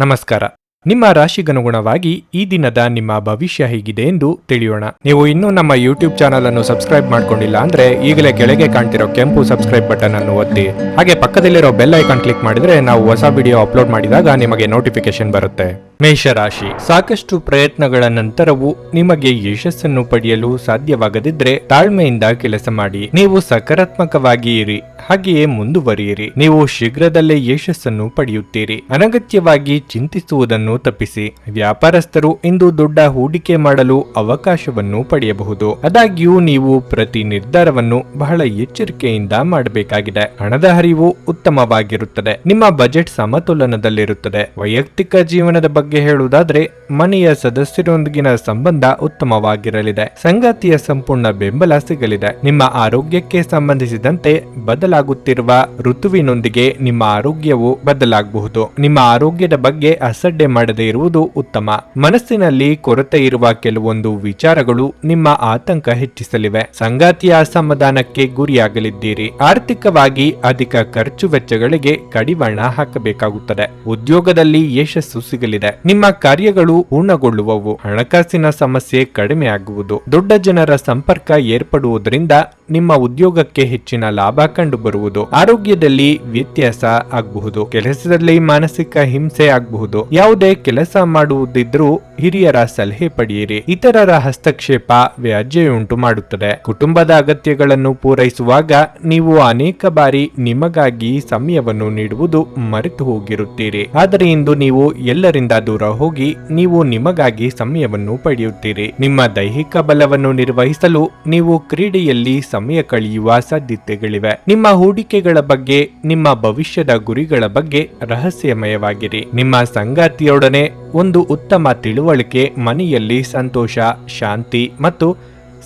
ನಮಸ್ಕಾರ. ನಿಮ್ಮ ರಾಶಿಗನುಗುಣವಾಗಿ ಈ ದಿನದ ನಿಮ್ಮ ಭವಿಷ್ಯ ಹೇಗಿದೆ ಎಂದು ತಿಳಿಯೋಣ. ನೀವು ಇನ್ನೂ ನಮ್ಮ ಯೂಟ್ಯೂಬ್ ಚಾನಲ್ ಅನ್ನು ಸಬ್ಸ್ಕ್ರೈಬ್ ಮಾಡ್ಕೊಂಡಿಲ್ಲ ಅಂದ್ರೆ ಈಗಲೇ ಕೆಳಗೆ ಕಾಣ್ತಿರೋ ಕೆಂಪು ಸಬ್ಸ್ಕ್ರೈಬ್ ಬಟನ್ ಅನ್ನು ಒತ್ತಿ, ಹಾಗೆ ಪಕ್ಕದಲ್ಲಿರೋ ಬೆಲ್ ಐಕಾನ್ ಕ್ಲಿಕ್ ಮಾಡಿದ್ರೆ ನಾವು ಹೊಸ ವಿಡಿಯೋ ಅಪ್ಲೋಡ್ ಮಾಡಿದಾಗ ನಿಮಗೆ ನೋಟಿಫಿಕೇಶನ್ ಬರುತ್ತೆ. ಮೇಷರಾಶಿ, ಸಾಕಷ್ಟು ಪ್ರಯತ್ನಗಳ ನಂತರವೂ ನಿಮಗೆ ಯಶಸ್ಸನ್ನು ಪಡೆಯಲು ಸಾಧ್ಯವಾಗದಿದ್ರೆ ತಾಳ್ಮೆಯಿಂದ ಕೆಲಸ ಮಾಡಿ. ನೀವು ಸಕಾರಾತ್ಮಕವಾಗಿ ಇರಿ, ಹಾಗೆಯೇ ಮುಂದುವರಿಯಿರಿ. ನೀವು ಶೀಘ್ರದಲ್ಲೇ ಯಶಸ್ಸನ್ನು ಪಡೆಯುತ್ತೀರಿ. ಅನಗತ್ಯವಾಗಿ ಚಿಂತಿಸುವುದನ್ನು ತಪ್ಪಿಸಿ. ವ್ಯಾಪಾರಸ್ಥರು ಇಂದು ದೊಡ್ಡ ಹೂಡಿಕೆ ಮಾಡಲು ಅವಕಾಶವನ್ನು ಪಡೆಯಬಹುದು. ಆದಾಗ್ಯೂ ನೀವು ಪ್ರತಿ ನಿರ್ಧಾರವನ್ನು ಬಹಳ ಎಚ್ಚರಿಕೆಯಿಂದ ಮಾಡಬೇಕಾಗಿದೆ. ಹಣದ ಹರಿವು ಉತ್ತಮವಾಗಿರುತ್ತದೆ. ನಿಮ್ಮ ಬಜೆಟ್ ಸಮತೋಲನದಲ್ಲಿರುತ್ತದೆ. ವೈಯಕ್ತಿಕ ಜೀವನದ ಬಗ್ಗೆ ಹೇಳುವುದಾದ್ರೆ ಮನೆಯ ಸದಸ್ಯರೊಂದಿಗಿನ ಸಂಬಂಧ ಉತ್ತಮವಾಗಿರಲಿದೆ. ಸಂಗಾತಿಯ ಸಂಪೂರ್ಣ ಬೆಂಬಲ ಸಿಗಲಿದೆ. ನಿಮ್ಮ ಆರೋಗ್ಯಕ್ಕೆ ಸಂಬಂಧಿಸಿದಂತೆ ಬದಲಾಗುತ್ತಿರುವ ಋತುವಿನೊಂದಿಗೆ ನಿಮ್ಮ ಆರೋಗ್ಯವು ಬದಲಾಗಬಹುದು. ನಿಮ್ಮ ಆರೋಗ್ಯದ ಬಗ್ಗೆ ಅಸಡ್ಡೆ ಮಾಡದೇ ಇರುವುದು ಉತ್ತಮ. ಮನಸ್ಸಿನಲ್ಲಿ ಕೊರತೆ ಇರುವ ಕೆಲವೊಂದು ವಿಚಾರಗಳು ನಿಮ್ಮ ಆತಂಕ ಹೆಚ್ಚಿಸಲಿವೆ. ಸಂಗಾತಿಯ ಅಸಮಾಧಾನಕ್ಕೆ ಗುರಿಯಾಗಲಿದ್ದೀರಿ. ಆರ್ಥಿಕವಾಗಿ ಅಧಿಕ ಖರ್ಚು ವೆಚ್ಚಗಳಿಗೆ ಕಡಿವಾಣ ಹಾಕಬೇಕಾಗುತ್ತದೆ. ಉದ್ಯೋಗದಲ್ಲಿ ಯಶಸ್ಸು ಸಿಗಲಿದೆ. ನಿಮ್ಮ ಕಾರ್ಯಗಳು ಪೂರ್ಣಗೊಳ್ಳುವವು. ಹಣಕಾಸಿನ ಸಮಸ್ಯೆ ಕಡಿಮೆ ಆಗುವುದು. ದೊಡ್ಡ ಜನರ ಸಂಪರ್ಕ ಏರ್ಪಡುವುದರಿಂದ ನಿಮ್ಮ ಉದ್ಯೋಗಕ್ಕೆ ಹೆಚ್ಚಿನ ಲಾಭ ಕಂಡುಬರುವುದು. ಆರೋಗ್ಯದಲ್ಲಿ ವ್ಯತ್ಯಾಸ ಆಗಬಹುದು. ಕೆಲಸದಲ್ಲಿ ಮಾನಸಿಕ ಹಿಂಸೆ ಆಗಬಹುದು. ಯಾವುದೇ ಕೆಲಸ ಮಾಡುವುದಿದ್ರೂ ಹಿರಿಯರ ಸಲಹೆ ಪಡೆಯಿರಿ. ಇತರರ ಹಸ್ತಕ್ಷೇಪ ವ್ಯಾಜ್ಯಯುಂಟು ಮಾಡುತ್ತದೆ. ಕುಟುಂಬದ ಅಗತ್ಯಗಳನ್ನು ಪೂರೈಸುವಾಗ ನೀವು ಅನೇಕ ಬಾರಿ ನಿಮಗಾಗಿ ಸಮಯವನ್ನು ನೀಡುವುದು ಮರೆತು ಹೋಗಿರುತ್ತೀರಿ. ಆದರೆ ಇಂದು ನೀವು ಎಲ್ಲರಿಂದ ದೂರ ಹೋಗಿ ನೀವು ನಿಮಗಾಗಿ ಸಮಯವನ್ನು ಪಡೆಯುತ್ತೀರಿ. ನಿಮ್ಮ ದೈಹಿಕ ಬಲವನ್ನು ನಿರ್ವಹಿಸಲು ನೀವು ಕ್ರೀಡೆಯಲ್ಲಿ ಸಮಯ ಕಳೆಯುವ ಸಾಧ್ಯತೆಗಳಿವೆ. ನಿಮ್ಮ ಹೂಡಿಕೆಗಳ ಬಗ್ಗೆ, ನಿಮ್ಮ ಭವಿಷ್ಯದ ಗುರಿಗಳ ಬಗ್ಗೆ ರಹಸ್ಯಮಯವಾಗಿರಿ. ನಿಮ್ಮ ಸಂಗಾತಿಯೊಡನೆ ಒಂದು ಉತ್ತಮ ತಿಳುವಳಿಕೆ ಮನೆಯಲ್ಲಿ ಸಂತೋಷ, ಶಾಂತಿ ಮತ್ತು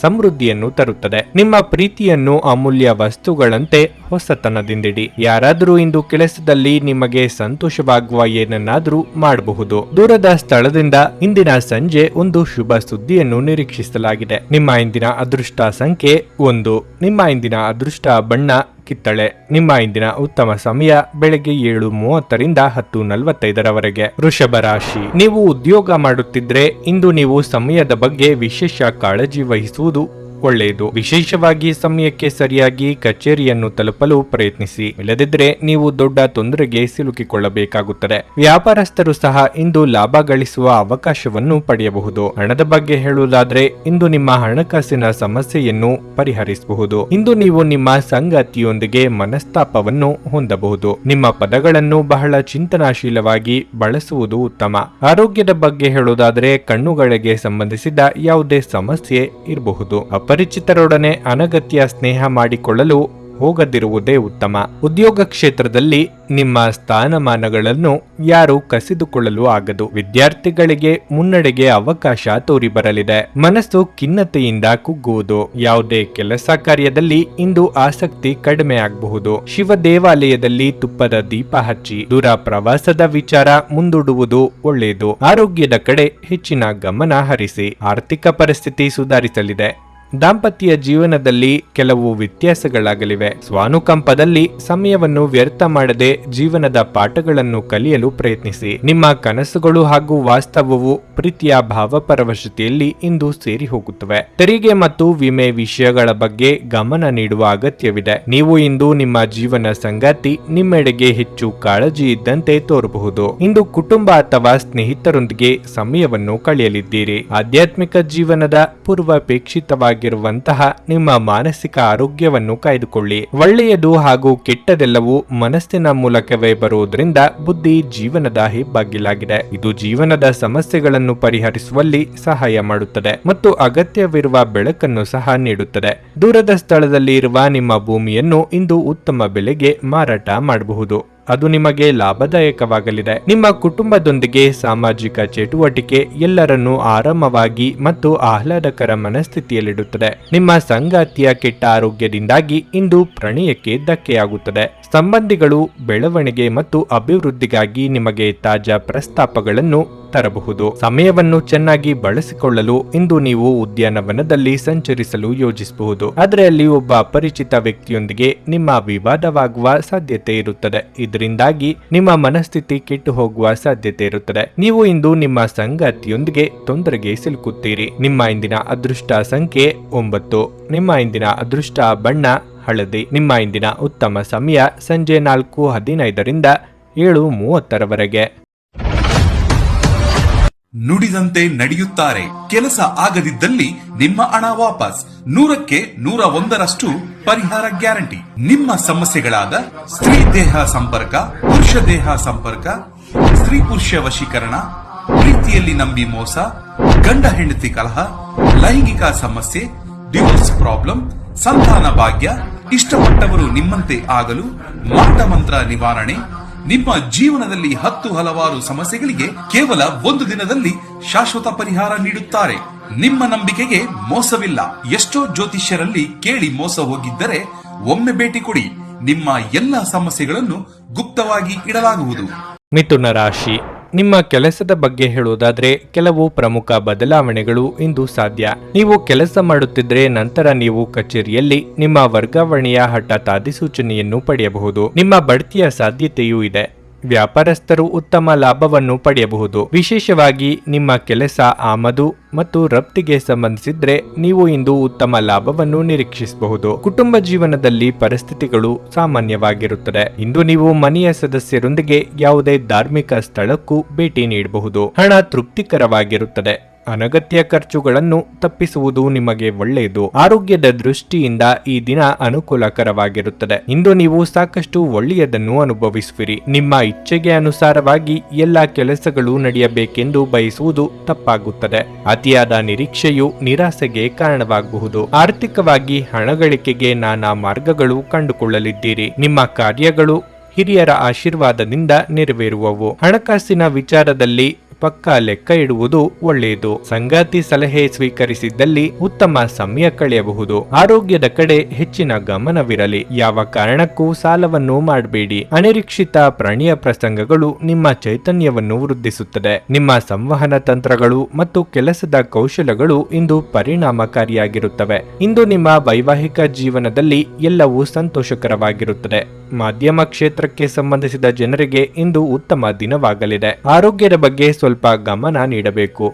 ಸಮೃದ್ಧಿಯನ್ನು ತರುತ್ತದೆ. ನಿಮ್ಮ ಪ್ರೀತಿಯನ್ನು ಅಮೂಲ್ಯ ವಸ್ತುಗಳಂತೆ ಹೊಸತನದಿಂದಿಡಿ. ಯಾರಾದರೂ ಇಂದು ಕೆಲಸದಲ್ಲಿ ನಿಮಗೆ ಸಂತೋಷವಾಗುವ ಏನನ್ನಾದರೂ ಮಾಡಬಹುದು. ದೂರದ ಸ್ಥಳದಿಂದ ಇಂದಿನ ಸಂಜೆ ಒಂದು ಶುಭ ಸುದ್ದಿಯನ್ನು ನಿರೀಕ್ಷಿಸಲಾಗಿದೆ. ನಿಮ್ಮ ಇಂದಿನ ಅದೃಷ್ಟ ಸಂಖ್ಯೆ 1. ನಿಮ್ಮ ಇಂದಿನ ಅದೃಷ್ಟ ಬಣ್ಣ ಕಿತ್ತಳೆ. ನಿಮ್ಮ ಇಂದಿನ ಉತ್ತಮ ಸಮಯ ಬೆಳಗ್ಗೆ 7:30 ರಿಂದ 10:45 ವೃಷಭ ರಾಶಿ, ನೀವು ಉದ್ಯೋಗ ಮಾಡುತ್ತಿದ್ರೆ ಇಂದು ನೀವು ಸಮಯದ ಬಗ್ಗೆ ವಿಶೇಷ ಕಾಳಜಿ ವಹಿಸುವುದು ಒಳ್ಳೆಯದು. ವಿಶೇಷವಾಗಿ ಸಮಯಕ್ಕೆ ಸರಿಯಾಗಿ ಕಚೇರಿಯನ್ನು ತಲುಪಲು ಪ್ರಯತ್ನಿಸಿ. ಇಲ್ಲದಿದ್ದರೆ ನೀವು ದೊಡ್ಡ ತೊಂದರೆಗೆ ಸಿಲುಕಿಕೊಳ್ಳಬೇಕಾಗುತ್ತದೆ. ವ್ಯಾಪಾರಸ್ಥರು ಸಹ ಇಂದು ಲಾಭ ಗಳಿಸುವ ಅವಕಾಶವನ್ನು ಪಡೆಯಬಹುದು. ಹಣದ ಬಗ್ಗೆ ಹೇಳುವುದಾದ್ರೆ ಇಂದು ನಿಮ್ಮ ಹಣಕಾಸಿನ ಸಮಸ್ಯೆಯನ್ನು ಪರಿಹರಿಸಬಹುದು. ಇಂದು ನೀವು ನಿಮ್ಮ ಸಂಗಾತಿಯೊಂದಿಗೆ ಮನಸ್ತಾಪವನ್ನು ಹೊಂದಬಹುದು. ನಿಮ್ಮ ಪದಗಳನ್ನು ಬಹಳ ಚಿಂತನಾಶೀಲವಾಗಿ ಬಳಸುವುದು ಉತ್ತಮ. ಆರೋಗ್ಯದ ಬಗ್ಗೆ ಹೇಳುವುದಾದ್ರೆ ಕಣ್ಣುಗಳಿಗೆ ಸಂಬಂಧಿಸಿದ ಯಾವುದೇ ಸಮಸ್ಯೆ ಇರಬಹುದು. ಅಪರಿಚಿತರೊಡನೆ ಅನಗತ್ಯ ಸ್ನೇಹ ಮಾಡಿಕೊಳ್ಳಲು ಹೋಗದಿರುವುದೇ ಉತ್ತಮ. ಉದ್ಯೋಗ ಕ್ಷೇತ್ರದಲ್ಲಿ ನಿಮ್ಮ ಸ್ಥಾನಮಾನಗಳನ್ನು ಯಾರು ಕಸಿದುಕೊಳ್ಳಲು ಆಗದು. ವಿದ್ಯಾರ್ಥಿಗಳಿಗೆ ಮುನ್ನಡೆಗೆ ಅವಕಾಶ ತೋರಿ ಬರಲಿದೆ. ಮನಸ್ಸು ಖಿನ್ನತೆಯಿಂದ ಕುಗ್ಗುವುದು. ಯಾವುದೇ ಕೆಲಸ ಕಾರ್ಯದಲ್ಲಿ ಇಂದು ಆಸಕ್ತಿ ಕಡಿಮೆ ಆಗಬಹುದು. ಶಿವ ದೇವಾಲಯದಲ್ಲಿ ತುಪ್ಪದ ದೀಪ ಹಚ್ಚಿ. ದೂರ ಪ್ರವಾಸದ ವಿಚಾರ ಮುಂದೂಡುವುದು ಒಳ್ಳೆಯದು. ಆರೋಗ್ಯದ ಕಡೆ ಹೆಚ್ಚಿನ ಗಮನ ಹರಿಸಿ. ಆರ್ಥಿಕ ಪರಿಸ್ಥಿತಿ ಸುಧಾರಿಸಲಿದೆ. ದಾಂಪತ್ಯ ಜೀವನದಲ್ಲಿ ಕೆಲವು ವ್ಯತ್ಯಾಸಗಳಾಗಲಿವೆ. ಸ್ವಾನುಕಂಪದಲ್ಲಿ ಸಮಯವನ್ನು ವ್ಯರ್ಥ ಮಾಡದೆ ಜೀವನದ ಪಾಠಗಳನ್ನು ಕಲಿಯಲು ಪ್ರಯತ್ನಿಸಿ. ನಿಮ್ಮ ಕನಸುಗಳು ಹಾಗೂ ವಾಸ್ತವವು ಪ್ರೀತಿಯ ಭಾವಪರವಶತೆಯಲ್ಲಿ ಇಂದು ಸೇರಿ ಹೋಗುತ್ತವೆ. ತೆರಿಗೆ ಮತ್ತು ವಿಮೆ ವಿಷಯಗಳ ಬಗ್ಗೆ ಗಮನ ನೀಡುವ ಅಗತ್ಯವಿದೆ. ನೀವು ಇಂದು ನಿಮ್ಮ ಜೀವನ ಸಂಗಾತಿ ನಿಮ್ಮೆಡೆಗೆ ಹೆಚ್ಚು ಕಾಳಜಿ ಇದ್ದಂತೆ ತೋರಬಹುದು. ಇಂದು ಕುಟುಂಬ ಅಥವಾ ಸ್ನೇಹಿತರೊಂದಿಗೆ ಸಮಯವನ್ನು ಕಳೆಯಲಿದ್ದೀರಿ. ಆಧ್ಯಾತ್ಮಿಕ ಜೀವನದ ಪೂರ್ವಾಪೇಕ್ಷಿತವಾಗಿ ನಿಮ್ಮ ಮಾನಸಿಕ ಆರೋಗ್ಯವನ್ನು ಕಾಯ್ದುಕೊಳ್ಳಿ. ಒಳ್ಳೆಯದು ಹಾಗೂ ಕೆಟ್ಟದೆಲ್ಲವೂ ಮನಸ್ಸಿನ ಮೂಲಕವೇ ಬರುವುದರಿಂದ ಬುದ್ಧಿ ಜೀವನದ ಹೆಬ್ಬಾಗಿಲಾಗಿದೆ. ಇದು ಜೀವನದ ಸಮಸ್ಯೆಗಳನ್ನು ಪರಿಹರಿಸುವಲ್ಲಿ ಸಹಾಯ ಮಾಡುತ್ತದೆ ಮತ್ತು ಅಗತ್ಯವಿರುವ ಬೆಳಕನ್ನು ಸಹ ನೀಡುತ್ತದೆ. ದೂರದ ಸ್ಥಳದಲ್ಲಿ ಇರುವ ನಿಮ್ಮ ಭೂಮಿಯನ್ನು ಇಂದು ಉತ್ತಮ ಬೆಲೆಗೆ ಮಾರಾಟ ಮಾಡಬಹುದು. ಅದು ನಿಮಗೆ ಲಾಭದಾಯಕವಾಗಲಿದೆ. ನಿಮ್ಮ ಕುಟುಂಬದೊಂದಿಗೆ ಸಾಮಾಜಿಕ ಚಟುವಟಿಕೆ ಎಲ್ಲರನ್ನೂ ಆರಾಮವಾಗಿ ಮತ್ತು ಆಹ್ಲಾದಕರ ಮನಸ್ಥಿತಿಯಲ್ಲಿಡುತ್ತದೆ. ನಿಮ್ಮ ಸಂಗಾತಿಯ ಕೆಟ್ಟ ಆರೋಗ್ಯದಿಂದಾಗಿ ಇಂದು ಪ್ರಣಯಕ್ಕೆ ಧಕ್ಕೆಯಾಗುತ್ತದೆ. ಸಂಬಂಧಿಗಳು ಬೆಳವಣಿಗೆ ಮತ್ತು ಅಭಿವೃದ್ಧಿಗಾಗಿ ನಿಮಗೆ ತಾಜಾ ಪ್ರಸ್ತಾಪಗಳನ್ನು ತರಬಹುದು. ಸಮಯವನ್ನು ಚೆನ್ನಾಗಿ ಬಳಸಿಕೊಳ್ಳಲು ಇಂದು ನೀವು ಉದ್ಯಾನವನದಲ್ಲಿ ಸಂಚರಿಸಲು ಯೋಜಿಸಬಹುದು. ಆದರೆ ಅಲ್ಲಿ ಒಬ್ಬ ಅಪರಿಚಿತ ವ್ಯಕ್ತಿಯೊಂದಿಗೆ ನಿಮ್ಮ ವಿವಾದವಾಗುವ ಸಾಧ್ಯತೆ ಇರುತ್ತದೆ. ಇದರಿಂದಾಗಿ ನಿಮ್ಮ ಮನಸ್ಥಿತಿ ಕೆಟ್ಟು ಹೋಗುವ ಸಾಧ್ಯತೆ ಇರುತ್ತದೆ. ನೀವು ಇಂದು ನಿಮ್ಮ ಸಂಗಾತಿಯೊಂದಿಗೆ ತೊಂದರೆಗೆ ಸಿಲುಕುತ್ತೀರಿ. ನಿಮ್ಮ ಇಂದಿನ ಅದೃಷ್ಟ ಸಂಖ್ಯೆ 9. ನಿಮ್ಮ ಇಂದಿನ ಅದೃಷ್ಟ ಬಣ್ಣ ಹಳದಿ. ನಿಮ್ಮ ಇಂದಿನ ಉತ್ತಮ ಸಮಯ ಸಂಜೆ 4:15ರಿಂದ 7:30ರವರೆಗೆ. ನುಡಿದಂತೆ ನಡೆಯುತ್ತಾರೆ. ಕೆಲಸ ಆಗದಿದ್ದಲ್ಲಿ ನಿಮ್ಮ ಹಣ ವಾಪಸ್. 100ಕ್ಕೆ 101ರಷ್ಟು ಪರಿಹಾರ ಗ್ಯಾರಂಟಿ. ನಿಮ್ಮ ಸಮಸ್ಯೆಗಳಾದ ಸ್ತ್ರೀ ದೇಹ ಸಂಪರ್ಕ, ಪುರುಷ ದೇಹ ಸಂಪರ್ಕ, ಸ್ತ್ರೀ ಪುರುಷ ವಶೀಕರಣ, ಪ್ರೀತಿಯಲ್ಲಿ ನಂಬಿ ಮೋಸ, ಗಂಡ ಹೆಂಡತಿ ಕಲಹ, ಲೈಂಗಿಕ ಸಮಸ್ಯೆ, ಡಿವೋರ್ಸ್ ಪ್ರಾಬ್ಲಮ್, ಸಂತಾನ ಭಾಗ್ಯ, ಇಷ್ಟಪಟ್ಟವರು ನಿಮ್ಮಂತೆ ಆಗಲು ಮಾಟ ಮಂತ್ರ ನಿವಾರಣೆ, ನಿಮ್ಮ ಜೀವನದಲ್ಲಿ 10 ಹಲವಾರು ಸಮಸ್ಯೆಗಳಿಗೆ ಕೇವಲ 1 ದಿನದಲ್ಲಿ ಶಾಶ್ವತ ಪರಿಹಾರ ನೀಡುತ್ತಾರೆ. ನಿಮ್ಮ ನಂಬಿಕೆಗೆ ಮೋಸವಿಲ್ಲ. ಎಷ್ಟೋ ಜ್ಯೋತಿಷ್ಯರಲ್ಲಿ ಕೇಳಿ ಮೋಸ ಹೋಗಿದ್ದರೆ ಒಮ್ಮೆ ಭೇಟಿ ಕೊಡಿ. ನಿಮ್ಮ ಎಲ್ಲ ಸಮಸ್ಯೆಗಳನ್ನು ಗುಪ್ತವಾಗಿ ಇಡಲಾಗುವುದು. ಮಿಥುನ ರಾಶಿ. ನಿಮ್ಮ ಕೆಲಸದ ಬಗ್ಗೆ ಹೇಳುವುದಾದ್ರೆ ಕೆಲವು ಪ್ರಮುಖ ಬದಲಾವಣೆಗಳು ಇಂದು ಸಾಧ್ಯ. ನೀವು ಕೆಲಸ ಮಾಡುತ್ತಿದ್ರೆ ನಂತರ ನೀವು ಕಚೇರಿಯಲ್ಲಿ ನಿಮ್ಮ ವರ್ಗಾವಣೆಯ ಹಠಾತ್ ಅಧಿಸೂಚನೆಯನ್ನು ಪಡೆಯಬಹುದು. ನಿಮ್ಮ ಬಡ್ತಿಯ ಸಾಧ್ಯತೆಯೂ ಇದೆ. ವ್ಯಾಪಾರಸ್ಥರು ಉತ್ತಮ ಲಾಭವನ್ನು ಪಡೆಯಬಹುದು. ವಿಶೇಷವಾಗಿ ನಿಮ್ಮ ಕೆಲಸ ಆಮದು ಮತ್ತು ರಫ್ತಿಗೆ ಸಂಬಂಧಿಸಿದ್ರೆ ನೀವು ಇಂದು ಉತ್ತಮ ಲಾಭವನ್ನು ನಿರೀಕ್ಷಿಸಬಹುದು. ಕುಟುಂಬ ಜೀವನದಲ್ಲಿ ಪರಿಸ್ಥಿತಿಗಳು ಸಾಮಾನ್ಯವಾಗಿರುತ್ತದೆ. ಇಂದು ನೀವು ಮನೆಯ ಸದಸ್ಯರೊಂದಿಗೆ ಯಾವುದೇ ಧಾರ್ಮಿಕ ಸ್ಥಳಕ್ಕೂ ಭೇಟಿ ನೀಡಬಹುದು. ಹಣ ತೃಪ್ತಿಕರವಾಗಿರುತ್ತದೆ. ಅನಗತ್ಯ ಖರ್ಚುಗಳನ್ನು ತಪ್ಪಿಸುವುದು ನಿಮಗೆ ಒಳ್ಳೆಯದು. ಆರೋಗ್ಯದ ದೃಷ್ಟಿಯಿಂದ ಈ ದಿನ ಅನುಕೂಲಕರವಾಗಿರುತ್ತದೆ. ಇಂದು ನೀವು ಸಾಕಷ್ಟು ಒಳ್ಳೆಯದನ್ನು ಅನುಭವಿಸುವಿರಿ. ನಿಮ್ಮ ಇಚ್ಛೆಗೆ ಅನುಸಾರವಾಗಿ ಎಲ್ಲ ಕೆಲಸಗಳು ನಡೆಯಬೇಕೆಂದು ಬಯಸುವುದು ತಪ್ಪಾಗುತ್ತದೆ. ಅತಿಯಾದ ನಿರೀಕ್ಷೆಯು ನಿರಾಸೆಗೆ ಕಾರಣವಾಗಬಹುದು. ಆರ್ಥಿಕವಾಗಿ ಹಣ ಗಳಿಕೆಗೆ ನಾನಾ ಮಾರ್ಗಗಳು ಕಂಡುಕೊಳ್ಳಲಿದ್ದೀರಿ. ನಿಮ್ಮ ಕಾರ್ಯಗಳು ಹಿರಿಯರ ಆಶೀರ್ವಾದದಿಂದ ನೆರವೇರುವವು. ಹಣಕಾಸಿನ ವಿಚಾರದಲ್ಲಿ ಪಕ್ಕಾ ಲೆಕ್ಕ ಇಡುವುದು ಒಳ್ಳೆಯದು. ಸಂಗಾತಿ ಸಲಹೆ ಸ್ವೀಕರಿಸಿದ್ದಲ್ಲಿ ಉತ್ತಮ ಸಮಯ ಕಳೆಯಬಹುದು. ಆರೋಗ್ಯದ ಕಡೆ ಹೆಚ್ಚಿನ ಗಮನವಿರಲಿ. ಯಾವ ಕಾರಣಕ್ಕೂ ಸಾಲವನ್ನು ಮಾಡಬೇಡಿ. ಅನಿರೀಕ್ಷಿತ ಪ್ರಾಣಿಯ ಪ್ರಸಂಗಗಳು ನಿಮ್ಮ ಚೈತನ್ಯವನ್ನು ವೃದ್ಧಿಸುತ್ತದೆ. ನಿಮ್ಮ ಸಂವಹನ ತಂತ್ರಗಳು ಮತ್ತು ಕೆಲಸದ ಕೌಶಲಗಳು ಇಂದು ಪರಿಣಾಮಕಾರಿಯಾಗಿರುತ್ತವೆ. ಇಂದು ನಿಮ್ಮ ವೈವಾಹಿಕ ಜೀವನದಲ್ಲಿ ಎಲ್ಲವೂ ಸಂತೋಷಕರವಾಗಿರುತ್ತದೆ. ಮಾಧ್ಯಮ ಕ್ಷೇತ್ರಕ್ಕೆ ಸಂಬಂಧಿಸಿದ ಜನರಿಗೆ ಇಂದು ಉತ್ತಮ ದಿನವಾಗಲಿದೆ. ಆರೋಗ್ಯದ ಬಗ್ಗೆ ಸ್ವಲ್ಪ ಗಮನ ನೀಡಬೇಕು.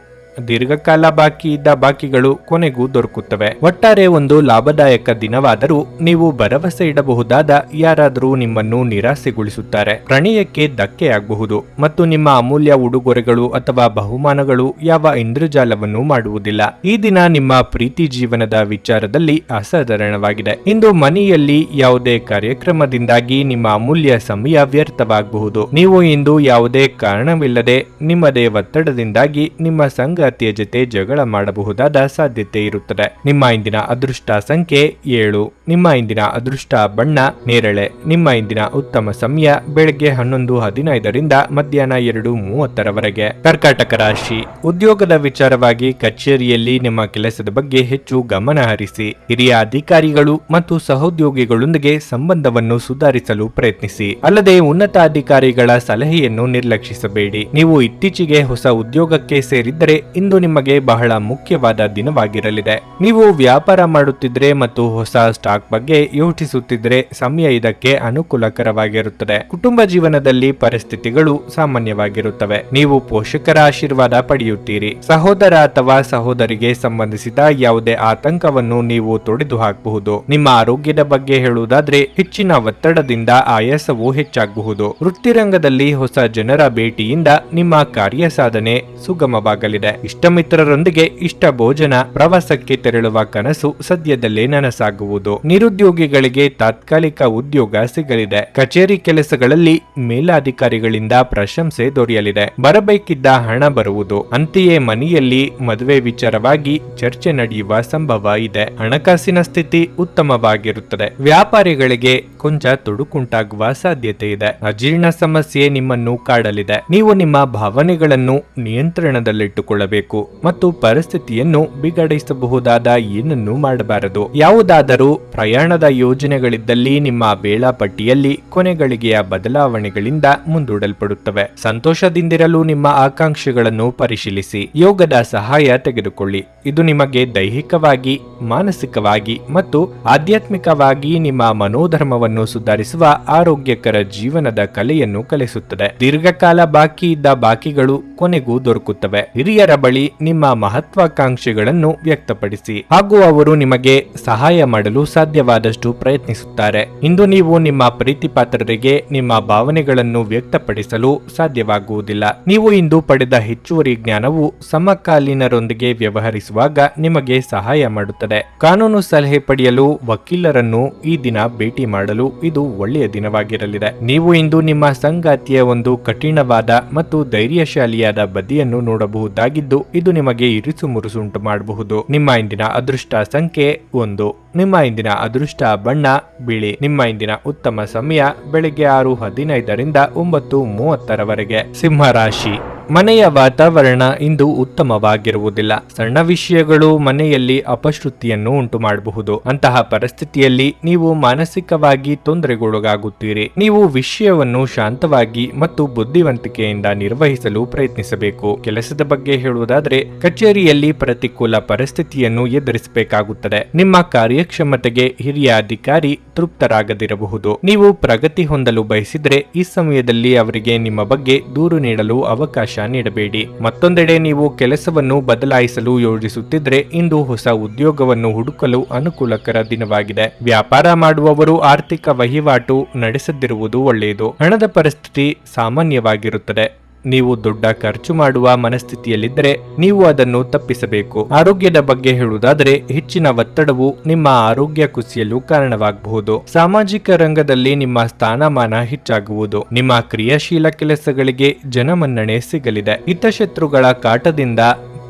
ದೀರ್ಘಕಾಲ ಬಾಕಿ ಇದ್ದ ಬಾಕಿಗಳು ಕೊನೆಗೂ ದೊರಕುತ್ತವೆ. ಒಟ್ಟಾರೆ ಒಂದು ಲಾಭದಾಯಕ ದಿನವಾದರೂ ನೀವು ಭರವಸೆ ಇಡಬಹುದಾದ ಯಾರಾದರೂ ನಿಮ್ಮನ್ನು ನಿರಾಸೆಗೊಳಿಸುತ್ತಾರೆ. ಪ್ರಣಯಕ್ಕೆ ಧಕ್ಕೆಯಾಗಬಹುದು ಮತ್ತು ನಿಮ್ಮ ಅಮೂಲ್ಯ ಉಡುಗೊರೆಗಳು ಅಥವಾ ಬಹುಮಾನಗಳು ಯಾವ ಇಂದ್ರಜಾಲವನ್ನು ಮಾಡುವುದಿಲ್ಲ. ಈ ದಿನ ನಿಮ್ಮ ಪ್ರೀತಿ ಜೀವನದ ವಿಚಾರದಲ್ಲಿ ಅಸಾಧಾರಣವಾಗಿದೆ. ಇಂದು ಮನೆಯಲ್ಲಿ ಯಾವುದೇ ಕಾರ್ಯಕ್ರಮದಿಂದಾಗಿ ನಿಮ್ಮ ಅಮೂಲ್ಯ ಸಮಯ ವ್ಯರ್ಥವಾಗಬಹುದು. ನೀವು ಇಂದು ಯಾವುದೇ ಕಾರಣವಿಲ್ಲದೆ ನಿಮ್ಮದೇ ಒತ್ತಡದಿಂದಾಗಿ ನಿಮ್ಮ ಸಂಗಾತಿಯ ಜೊತೆ ಜಗಳ ಮಾಡಬಹುದಾದ ಸಾಧ್ಯತೆ ಇರುತ್ತದೆ. ನಿಮ್ಮ ಇಂದಿನ ಅದೃಷ್ಟ ಸಂಖ್ಯೆ 7. ನಿಮ್ಮ ಇಂದಿನ ಅದೃಷ್ಟ ಬಣ್ಣ ನೇರಳೆ. ನಿಮ್ಮ ಇಂದಿನ ಉತ್ತಮ ಸಮಯ ಬೆಳಗ್ಗೆ 11:15ರಿಂದ ಮಧ್ಯಾಹ್ನ 2:30ರವರೆಗೆ. ಕರ್ಕಾಟಕ ರಾಶಿ. ಉದ್ಯೋಗದ ವಿಚಾರವಾಗಿ ಕಚೇರಿಯಲ್ಲಿ ನಿಮ್ಮ ಕೆಲಸದ ಬಗ್ಗೆ ಹೆಚ್ಚು ಗಮನ ಹರಿಸಿ. ಹಿರಿಯ ಅಧಿಕಾರಿಗಳು ಮತ್ತು ಸಹೋದ್ಯೋಗಿಗಳೊಂದಿಗೆ ಸಂಬಂಧವನ್ನು ಸುಧಾರಿಸಲು ಪ್ರಯತ್ನಿಸಿ. ಅಲ್ಲದೆ ಉನ್ನತ ಅಧಿಕಾರಿಗಳ ಸಲಹೆಯನ್ನು ನಿರ್ಲಕ್ಷಿಸಬೇಡಿ. ನೀವು ಇತ್ತೀಚೆಗೆ ಹೊಸ ಉದ್ಯೋಗಕ್ಕೆ ಸೇರಿದ್ದರೆ ಇಂದು ನಿಮಗೆ ಬಹಳ ಮುಖ್ಯವಾದ ದಿನವಾಗಿರಲಿದೆ. ನೀವು ವ್ಯಾಪಾರ ಮಾಡುತ್ತಿದ್ರೆ ಮತ್ತು ಹೊಸ ಸ್ಟಾಕ್ ಬಗ್ಗೆ ಯೋಚಿಸುತ್ತಿದ್ರೆ ಸಮಯ ಇದಕ್ಕೆ ಅನುಕೂಲಕರವಾಗಿರುತ್ತದೆ. ಕುಟುಂಬ ಜೀವನದಲ್ಲಿ ಪರಿಸ್ಥಿತಿಗಳು ಸಾಮಾನ್ಯವಾಗಿರುತ್ತವೆ. ನೀವು ಪೋಷಕರ ಆಶೀರ್ವಾದ ಪಡೆಯುತ್ತೀರಿ. ಸಹೋದರ ಅಥವಾ ಸಹೋದರಿಗೆ ಸಂಬಂಧಿಸಿದ ಯಾವುದೇ ಆತಂಕವನ್ನು ನೀವು ತೊಡೆದು ಹಾಕಬಹುದು. ನಿಮ್ಮ ಆರೋಗ್ಯದ ಬಗ್ಗೆ ಹೇಳುವುದಾದ್ರೆ ಹೆಚ್ಚಿನ ಒತ್ತಡದಿಂದ ಆಯಾಸವು ಹೆಚ್ಚಾಗಬಹುದು. ವೃತ್ತಿರಂಗದಲ್ಲಿ ಹೊಸ ಜನರ ಭೇಟಿಯಿಂದ ನಿಮ್ಮ ಕಾರ್ಯ ಸಾಧನೆ ಸುಗಮವಾಗಲಿದೆ. ಇಷ್ಟ ಮಿತ್ರರೊಂದಿಗೆ ಇಷ್ಟ ಭೋಜನ, ಪ್ರವಾಸಕ್ಕೆ ತೆರಳುವ ಕನಸು ಸದ್ಯದಲ್ಲೇ ನನಸಾಗುವುದು. ನಿರುದ್ಯೋಗಿಗಳಿಗೆ ತಾತ್ಕಾಲಿಕ ಉದ್ಯೋಗ ಸಿಗಲಿದೆ. ಕಚೇರಿ ಕೆಲಸಗಳಲ್ಲಿ ಮೇಲಾಧಿಕಾರಿಗಳಿಂದ ಪ್ರಶಂಸೆ ದೊರೆಯಲಿದೆ. ಬರಬೇಕಿದ್ದ ಹಣ ಬರುವುದು. ಅಂತೆಯೇ ಮನೆಯಲ್ಲಿ ಮದುವೆ ವಿಚಾರವಾಗಿ ಚರ್ಚೆ ನಡೆಯುವ ಸಂಭವ ಇದೆ. ಹಣಕಾಸಿನ ಸ್ಥಿತಿ ಉತ್ತಮವಾಗಿರುತ್ತದೆ. ವ್ಯಾಪಾರಿಗಳಿಗೆ ಕೊಂಚ ತೊಡಕುಂಟಾಗುವ ಸಾಧ್ಯತೆ ಇದೆ. ಅಜೀರ್ಣ ಸಮಸ್ಯೆ ನಿಮ್ಮನ್ನು ಕಾಡಲಿದೆ. ನೀವು ನಿಮ್ಮ ಭಾವನೆಗಳನ್ನು ನಿಯಂತ್ರಣದಲ್ಲಿಟ್ಟುಕೊಳ್ಳಬೇಕು. ನೋಡಿಕೊಳ್ಳಬೇಕು ಮತ್ತು ಪರಿಸ್ಥಿತಿಯನ್ನು ಬಿಗಡಿಸಬಹುದಾದ ಏನನ್ನೂ ಮಾಡಬಾರದು. ಯಾವುದಾದರೂ ಪ್ರಯಾಣದ ಯೋಜನೆಗಳಿದ್ದಲ್ಲಿ ನಿಮ್ಮ ವೇಳಾಪಟ್ಟಿಯಲ್ಲಿ ಕೊನೆಗಳಿಗೆಯ ಬದಲಾವಣೆಗಳಿಂದ ಮುಂದೂಡಲ್ಪಡುತ್ತವೆ. ಸಂತೋಷದಿಂದಿರಲು ನಿಮ್ಮ ಆಕಾಂಕ್ಷೆಗಳನ್ನು ಪರಿಶೀಲಿಸಿ. ಯೋಗದ ಸಹಾಯ ತೆಗೆದುಕೊಳ್ಳಿ. ಇದು ನಿಮಗೆ ದೈಹಿಕವಾಗಿ, ಮಾನಸಿಕವಾಗಿ ಮತ್ತು ಆಧ್ಯಾತ್ಮಿಕವಾಗಿ ನಿಮ್ಮ ಮನೋಧರ್ಮವನ್ನು ಸುಧಾರಿಸುವ ಆರೋಗ್ಯಕರ ಜೀವನದ ಕಲೆಯನ್ನು ಕಲಿಸುತ್ತದೆ. ದೀರ್ಘಕಾಲ ಬಾಕಿ ಇದ್ದ ಬಾಕಿಗಳು ಕೊನೆಗೂ ದೊರಕುತ್ತವೆ. ಹಿರಿಯರ ಬಳಿ ನಿಮ್ಮ ಮಹತ್ವಾಕಾಂಕ್ಷೆಗಳನ್ನು ವ್ಯಕ್ತಪಡಿಸಿ ಹಾಗೂ ಅವರು ನಿಮಗೆ ಸಹಾಯ ಮಾಡಲು ಸಾಧ್ಯವಾದಷ್ಟು ಪ್ರಯತ್ನಿಸುತ್ತಾರೆ. ಇಂದು ನೀವು ನಿಮ್ಮ ಪ್ರೀತಿಪಾತ್ರರಿಗೆ ನಿಮ್ಮ ಭಾವನೆಗಳನ್ನು ವ್ಯಕ್ತಪಡಿಸಲು ಸಾಧ್ಯವಾಗುವುದಿಲ್ಲ. ನೀವು ಇಂದು ಪಡೆದ ಹೆಚ್ಚುವರಿ ಜ್ಞಾನವು ಸಮಕಾಲೀನರೊಂದಿಗೆ ವ್ಯವಹರಿಸುವಾಗ ನಿಮಗೆ ಸಹಾಯ ಮಾಡುತ್ತದೆ. ಕಾನೂನು ಸಲಹೆ ಪಡೆಯಲು ವಕೀಲರನ್ನು ಈ ದಿನ ಭೇಟಿ ಮಾಡಲು ಇದು ಒಳ್ಳೆಯ ದಿನವಾಗಿರಲಿದೆ. ನೀವು ಇಂದು ನಿಮ್ಮ ಸಂಗಾತಿಯ ಒಂದು ಕಠಿಣವಾದ ಮತ್ತು ಧೈರ್ಯಶಾಲಿಯಾದ ಬದಿಯನ್ನು ನೋಡಬಹುದಾಗಿದ್ದು ಇದು ನಿಮಗೆ ಇರಿಸು ಮುರುಸು ಉಂಟು ಮಾಡಬಹುದು. ನಿಮ್ಮ ಇಂದಿನ ಅದೃಷ್ಟ ಸಂಖ್ಯೆ 1. ನಿಮ್ಮ ಇಂದಿನ ಅದೃಷ್ಟ ಬಣ್ಣ ಬಿಳಿ. ನಿಮ್ಮ ಇಂದಿನ ಉತ್ತಮ ಸಮಯ ಬೆಳಗ್ಗೆ 6:15 9:30 ಸಿಂಹ ರಾಶಿ. ಮನೆಯ ವಾತಾವರಣ ಇಂದು ಉತ್ತಮವಾಗಿರುವುದಿಲ್ಲ. ಸಣ್ಣ ವಿಷಯಗಳು ಮನೆಯಲ್ಲಿ ಅಪಶ್ರುತಿಯನ್ನು ಉಂಟು ಮಾಡಬಹುದು. ಅಂತಹ ಪರಿಸ್ಥಿತಿಯಲ್ಲಿ ನೀವು ಮಾನಸಿಕವಾಗಿ ತೊಂದರೆಗೊಳಗಾಗುತ್ತೀರಿ. ನೀವು ವಿಷಯವನ್ನು ಶಾಂತವಾಗಿ ಮತ್ತು ಬುದ್ಧಿವಂತಿಕೆಯಿಂದ ನಿರ್ವಹಿಸಲು ಪ್ರಯತ್ನಿಸಬೇಕು. ಕೆಲಸದ ಬಗ್ಗೆ ಹೇಳುವುದಾದರೆ ಕಚೇರಿಯಲ್ಲಿ ಪ್ರತಿಕೂಲ ಪರಿಸ್ಥಿತಿಯನ್ನು ಎದುರಿಸಬೇಕಾಗುತ್ತದೆ. ನಿಮ್ಮ ಕಾರ್ಯಕ್ಷಮತೆಗೆ ಹಿರಿಯ ಅಧಿಕಾರಿ ತೃಪ್ತರಾಗದಿರಬಹುದು. ನೀವು ಪ್ರಗತಿ ಹೊಂದಲು ಬಯಸಿದ್ರೆ ಈ ಸಮಯದಲ್ಲಿ ಅವರಿಗೆ ನಿಮ್ಮ ಬಗ್ಗೆ ದೂರು ನೀಡಲು ಅವಕಾಶ ನೀಡಬೇಡಿ. ಮತ್ತೊಂದೆಡೆ ನೀವು ಕೆಲಸವನ್ನು ಬದಲಾಯಿಸಲು ಯೋಜಿಸುತ್ತಿದ್ರೆ ಇಂದು ಹೊಸ ಉದ್ಯೋಗವನ್ನು ಹುಡುಕಲು ಅನುಕೂಲಕರ ದಿನವಾಗಿದೆ. ವ್ಯಾಪಾರ ಮಾಡುವವರು ಆರ್ಥಿಕ ವಹಿವಾಟು ನಡೆಸದಿರುವುದು ಒಳ್ಳೆಯದು. ಹಣದ ಪರಿಸ್ಥಿತಿ ಸಾಮಾನ್ಯವಾಗಿರುತ್ತದೆ. ನೀವು ದೊಡ್ಡ ಖರ್ಚು ಮಾಡುವ ಮನಸ್ಥಿತಿಯಲ್ಲಿದ್ದರೆ ನೀವು ಅದನ್ನು ತಪ್ಪಿಸಬೇಕು. ಆರೋಗ್ಯದ ಬಗ್ಗೆ ಹೇಳುವುದಾದರೆ ಹೆಚ್ಚಿನ ಒತ್ತಡವು ನಿಮ್ಮ ಆರೋಗ್ಯ ಕುಸಿಯಲು ಕಾರಣವಾಗಬಹುದು. ಸಾಮಾಜಿಕ ರಂಗದಲ್ಲಿ ನಿಮ್ಮ ಸ್ಥಾನಮಾನ ಹೆಚ್ಚಾಗುವುದು. ನಿಮ್ಮ ಕ್ರಿಯಾಶೀಲ ಕೆಲಸಗಳಿಗೆ ಜನಮನ್ನಣೆ ಸಿಗಲಿದೆ. ಹಿತಶತ್ರುಗಳ ಕಾಟದಿಂದ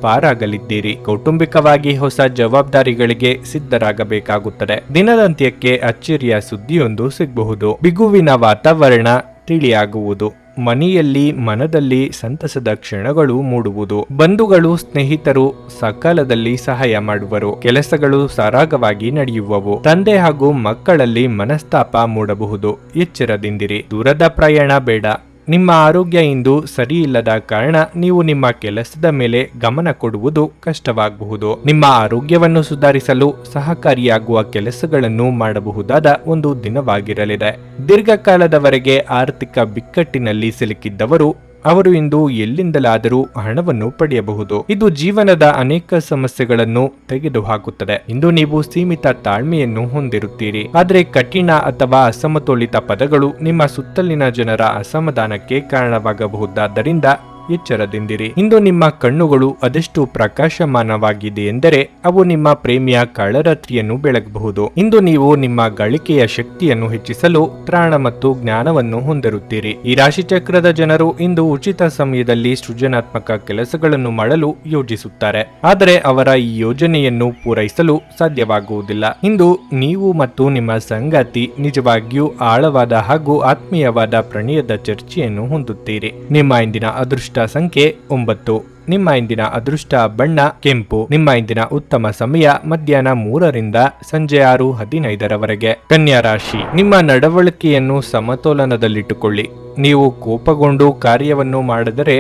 ಪಾರಾಗಲಿದ್ದೀರಿ. ಕೌಟುಂಬಿಕವಾಗಿ ಹೊಸ ಜವಾಬ್ದಾರಿಗಳಿಗೆ ಸಿದ್ಧರಾಗಬೇಕಾಗುತ್ತದೆ. ದಿನದಂತ್ಯಕ್ಕೆ ಅಚ್ಚರಿಯ ಸುದ್ದಿಯೊಂದು ಸಿಗಬಹುದು. ಬಿಗುವಿನ ವಾತಾವರಣ ತಿಳಿಯಾಗುವುದು. ಮನೆಯಲ್ಲಿ ಮನದಲ್ಲಿ ಸಂತಸದ ಕ್ಷಣಗಳು ಮೂಡುವುದು. ಬಂಧುಗಳು ಸ್ನೇಹಿತರು ಸಕಾಲದಲ್ಲಿ ಸಹಾಯ ಮಾಡುವರು. ಕೆಲಸಗಳು ಸರಾಗವಾಗಿ ನಡೆಯುವವು. ತಂದೆ ಹಾಗೂ ಮಕ್ಕಳಲ್ಲಿ ಮನಸ್ತಾಪ ಮೂಡಬಹುದು. ಎಚ್ಚರದಿಂದಿರಿ. ದೂರದ ಪ್ರಯಾಣ ಬೇಡ. ನಿಮ್ಮ ಆರೋಗ್ಯ ಇಂದು ಸರಿಯಿಲ್ಲದ ಕಾರಣ ನೀವು ನಿಮ್ಮ ಕೆಲಸದ ಮೇಲೆ ಗಮನ ಕೊಡುವುದು ಕಷ್ಟವಾಗಬಹುದು. ನಿಮ್ಮ ಆರೋಗ್ಯವನ್ನು ಸುಧಾರಿಸಲು ಸಹಕಾರಿಯಾಗುವ ಕೆಲಸಗಳನ್ನು ಮಾಡಬಹುದಾದ ಒಂದು ದಿನವಾಗಿರಲಿದೆ. ದೀರ್ಘಕಾಲದವರೆಗೆ ಆರ್ಥಿಕ ಬಿಕ್ಕಟ್ಟಿನಲ್ಲಿ ಸಿಲುಕಿದ್ದವರು ಅವರು ಇಂದು ಎಲ್ಲಿಂದಲಾದರೂ ಹಣವನ್ನು ಪಡೆಯಬಹುದು. ಇದು ಜೀವನದ ಅನೇಕ ಸಮಸ್ಯೆಗಳನ್ನು ತೆಗೆದುಹಾಕುತ್ತದೆ. ಇಂದು ನೀವು ಸೀಮಿತ ತಾಳ್ಮೆಯನ್ನು ಹೊಂದಿರುತ್ತೀರಿ. ಆದರೆ ಕಠಿಣ ಅಥವಾ ಅಸಮತೋಲಿತ ಪದಗಳು ನಿಮ್ಮ ಸುತ್ತಲಿನ ಜನರ ಅಸಮಾಧಾನಕ್ಕೆ ಕಾರಣವಾಗಬಹುದಾದ್ದರಿಂದ ಎಚ್ಚರದಿಂದಿರಿ. ಇಂದು ನಿಮ್ಮ ಕಣ್ಣುಗಳು ಅದೆಷ್ಟು ಪ್ರಕಾಶಮಾನವಾಗಿದೆ ಎಂದರೆ ಅವು ನಿಮ್ಮ ಪ್ರೇಮಿಯ ಕಳ್ಳರಾತ್ರಿಯನ್ನು ಬೆಳಗಬಹುದು. ಇಂದು ನೀವು ನಿಮ್ಮ ಗಳಿಕೆಯ ಶಕ್ತಿಯನ್ನು ಹೆಚ್ಚಿಸಲು ತ್ರಾಣ ಮತ್ತು ಜ್ಞಾನವನ್ನು ಹೊಂದಿರುತ್ತೀರಿ. ಈ ರಾಶಿಚಕ್ರದ ಜನರು ಇಂದು ಉಚಿತ ಸಮಯದಲ್ಲಿ ಸೃಜನಾತ್ಮಕ ಕೆಲಸಗಳನ್ನು ಮಾಡಲು ಯೋಜಿಸುತ್ತಾರೆ. ಆದರೆ ಅವರ ಈ ಯೋಜನೆಯನ್ನು ಪೂರೈಸಲು ಸಾಧ್ಯವಾಗುವುದಿಲ್ಲ. ಇಂದು ನೀವು ಮತ್ತು ನಿಮ್ಮ ಸಂಗಾತಿ ನಿಜವಾಗಿಯೂ ಆಳವಾದ ಹಾಗೂ ಆತ್ಮೀಯವಾದ ಪ್ರಣಯದ ಚರ್ಚೆಯನ್ನು ಹೊಂದುತ್ತೀರಿ. ನಿಮ್ಮ ಇಂದಿನ ಅದೃಷ್ಟ ಸಂಖ್ಯೆ 9. ನಿಮ್ಮ ಇಂದಿನ ಅದೃಷ್ಟ ಬಣ್ಣ ಕೆಂಪು. ನಿಮ್ಮ ಇಂದಿನ ಉತ್ತಮ ಸಮಯ ಮಧ್ಯಾಹ್ನ 3 ಸಂಜೆ 6:15 ಕನ್ಯಾ ರಾಶಿ. ನಿಮ್ಮ ನಡವಳಿಕೆಯನ್ನು ಸಮತೋಲನದಲ್ಲಿಟ್ಟುಕೊಳ್ಳಿ. ನೀವು ಕೋಪಗೊಂಡು ಕಾರ್ಯವನ್ನು ಮಾಡಿದರೆ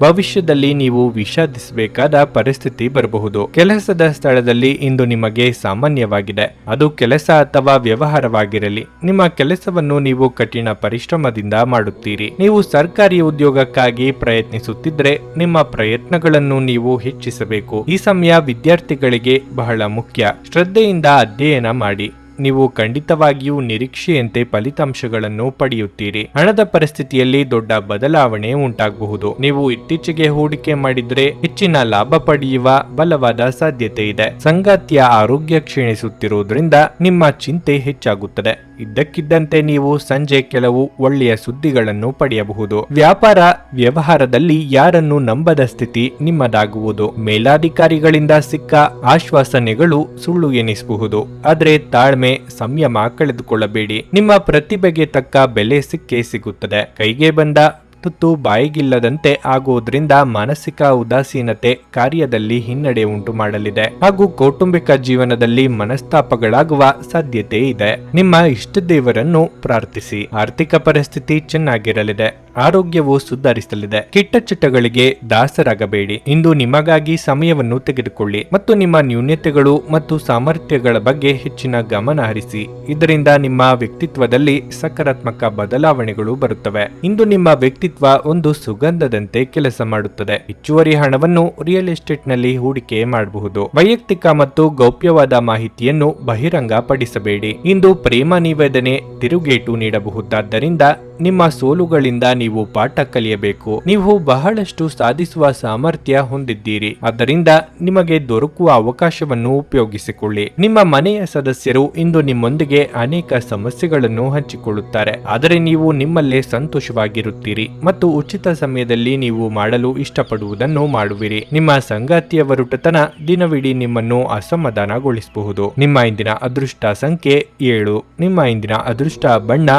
ಭವಿಷ್ಯದಲ್ಲಿ ನೀವು ವಿಷಾದಿಸಬೇಕಾದ ಪರಿಸ್ಥಿತಿ ಬರಬಹುದು. ಕೆಲಸದ ಸ್ಥಳದಲ್ಲಿ ಇಂದು ನಿಮಗೆ ಸಾಮಾನ್ಯವಾಗಿದೆ. ಅದು ಕೆಲಸ ಅಥವಾ ವ್ಯವಹಾರವಾಗಿರಲಿ, ನಿಮ್ಮ ಕೆಲಸವನ್ನು ನೀವು ಕಠಿಣ ಪರಿಶ್ರಮದಿಂದ ಮಾಡುತ್ತೀರಿ. ನೀವು ಸರ್ಕಾರಿ ಉದ್ಯೋಗಕ್ಕಾಗಿ ಪ್ರಯತ್ನಿಸುತ್ತಿದ್ರೆ ನಿಮ್ಮ ಪ್ರಯತ್ನಗಳನ್ನು ನೀವು ಹೆಚ್ಚಿಸಬೇಕು. ಈ ಸಮಯ ವಿದ್ಯಾರ್ಥಿಗಳಿಗೆ ಬಹಳ ಮುಖ್ಯ. ಶ್ರದ್ಧೆಯಿಂದ ಅಧ್ಯಯನ ಮಾಡಿ. ನೀವು ಖಂಡಿತವಾಗಿಯೂ ನಿರೀಕ್ಷೆಯಂತೆ ಫಲಿತಾಂಶಗಳನ್ನು ಪಡೆಯುತ್ತೀರಿ. ಹಣದ ಪರಿಸ್ಥಿತಿಯಲ್ಲಿ ದೊಡ್ಡ ಬದಲಾವಣೆ ಉಂಟಾಗಬಹುದು. ನೀವು ಇತ್ತೀಚೆಗೆ ಹೂಡಿಕೆ ಮಾಡಿದ್ರೆ ಹೆಚ್ಚಿನ ಲಾಭ ಪಡೆಯುವ ಬಲವಾದ ಸಾಧ್ಯತೆ ಇದೆ. ಸಂಗಾತಿಯ ಆರೋಗ್ಯ ಕ್ಷೀಣಿಸುತ್ತಿರುವುದರಿಂದ ನಿಮ್ಮ ಚಿಂತೆ ಹೆಚ್ಚಾಗುತ್ತದೆ. ಇದ್ದಕ್ಕಿದ್ದಂತೆ ನೀವು ಸಂಜೆ ಕೆಲವು ಒಳ್ಳೆಯ ಸುದ್ದಿಗಳನ್ನು ಪಡೆಯಬಹುದು. ವ್ಯಾಪಾರ ವ್ಯವಹಾರದಲ್ಲಿ ಯಾರನ್ನು ನಂಬದ ಸ್ಥಿತಿ ನಿಮ್ಮದಾಗುವುದು. ಮೇಲಾಧಿಕಾರಿಗಳಿಂದ ಸಿಕ್ಕ ಆಶ್ವಾಸನೆಗಳು ಸುಳ್ಳು ಎನಿಸಬಹುದು. ಆದರೆ ತಾಳ್ಮೆ ಸಂಯಮ ಕಳೆದುಕೊಳ್ಳಬೇಡಿ. ನಿಮ್ಮ ಪ್ರತಿಭೆಗೆ ತಕ್ಕ ಬೆಲೆ ಸಿಕ್ಕೇ ಸಿಗುತ್ತದೆ. ಕೈಗೆ ಬಂದ ತುತ್ತು ಬಾಯಿಗಿಲ್ಲದಂತೆ ಆಗುವುದರಿಂದ ಮಾನಸಿಕ ಉದಾಸೀನತೆ ಕಾರ್ಯದಲ್ಲಿ ಹಿನ್ನಡೆ ಉಂಟು ಮಾಡಲಿದೆ ಹಾಗೂ ಕೌಟುಂಬಿಕ ಜೀವನದಲ್ಲಿ ಮನಸ್ತಾಪಗಳಾಗುವ ಸಾಧ್ಯತೆ ಇದೆ. ನಿಮ್ಮ ಇಷ್ಟ ದೇವರನ್ನು ಪ್ರಾರ್ಥಿಸಿ. ಆರ್ಥಿಕ ಪರಿಸ್ಥಿತಿ ಚೆನ್ನಾಗಿರಲಿದೆ. ಆರೋಗ್ಯವು ಸುಧಾರಿಸಲಿದೆ. ಕೆಟ್ಟ ಚಟಗಳಿಗೆ ದಾಸರಾಗಬೇಡಿ. ಇಂದು ನಿಮಗಾಗಿ ಸಮಯವನ್ನು ತೆಗೆದುಕೊಳ್ಳಿ ಮತ್ತು ನಿಮ್ಮ ನ್ಯೂನತೆಗಳು ಮತ್ತು ಸಾಮರ್ಥ್ಯಗಳ ಬಗ್ಗೆ ಹೆಚ್ಚಿನ ಗಮನ ಹರಿಸಿ. ಇದರಿಂದ ನಿಮ್ಮ ವ್ಯಕ್ತಿತ್ವದಲ್ಲಿ ಸಕಾರಾತ್ಮಕ ಬದಲಾವಣೆಗಳು ಬರುತ್ತವೆ. ಇಂದು ನಿಮ್ಮ ವ್ಯಕ್ತಿತ್ವ ಒಂದು ಸುಗಂಧದಂತೆ ಕೆಲಸ ಮಾಡುತ್ತದೆ. ಹೆಚ್ಚುವರಿ ಹಣವನ್ನು ರಿಯಲ್ ಎಸ್ಟೇಟ್ ನಲ್ಲಿ ಹೂಡಿಕೆ ಮಾಡಬಹುದು. ವೈಯಕ್ತಿಕ ಮತ್ತು ಗೌಪ್ಯವಾದ ಮಾಹಿತಿಯನ್ನು ಬಹಿರಂಗ ಪಡಿಸಬೇಡಿ. ಇಂದು ಪ್ರೇಮ ನಿವೇದನೆ ತಿರುಗೇಟು ನೀಡಬಹುದಾದ್ದರಿಂದ ನಿಮ್ಮ ಸೋಲುಗಳಿಂದ ನೀವು ಪಾಠ ಕಲಿಯಬೇಕು. ನೀವು ಬಹಳಷ್ಟು ಸಾಧಿಸುವ ಸಾಮರ್ಥ್ಯ ಹೊಂದಿದ್ದೀರಿ. ಆದ್ದರಿಂದ ನಿಮಗೆ ದೊರಕುವ ಅವಕಾಶವನ್ನು ಉಪಯೋಗಿಸಿಕೊಳ್ಳಿ. ನಿಮ್ಮ ಮನೆಯ ಸದಸ್ಯರು ಇಂದು ನಿಮ್ಮೊಂದಿಗೆ ಅನೇಕ ಸಮಸ್ಯೆಗಳನ್ನು ಹಂಚಿಕೊಳ್ಳುತ್ತಾರೆ, ಆದರೆ ನೀವು ನಿಮ್ಮಲ್ಲೇ ಸಂತೋಷವಾಗಿರುತ್ತೀರಿ ಮತ್ತು ಉಚಿತ ಸಮಯದಲ್ಲಿ ನೀವು ಮಾಡಲು ಇಷ್ಟಪಡುವುದನ್ನು ಮಾಡುವಿರಿ. ನಿಮ್ಮ ಸಂಗಾತಿಯ ಒರಟುತನ ದಿನವಿಡೀ ನಿಮ್ಮನ್ನು ಅಸಮಾಧಾನಗೊಳಿಸಬಹುದು. ನಿಮ್ಮ ಇಂದಿನ ಅದೃಷ್ಟ ಸಂಖ್ಯೆ 7. ನಿಮ್ಮ ಇಂದಿನ ಅದೃಷ್ಟ ಬಣ್ಣ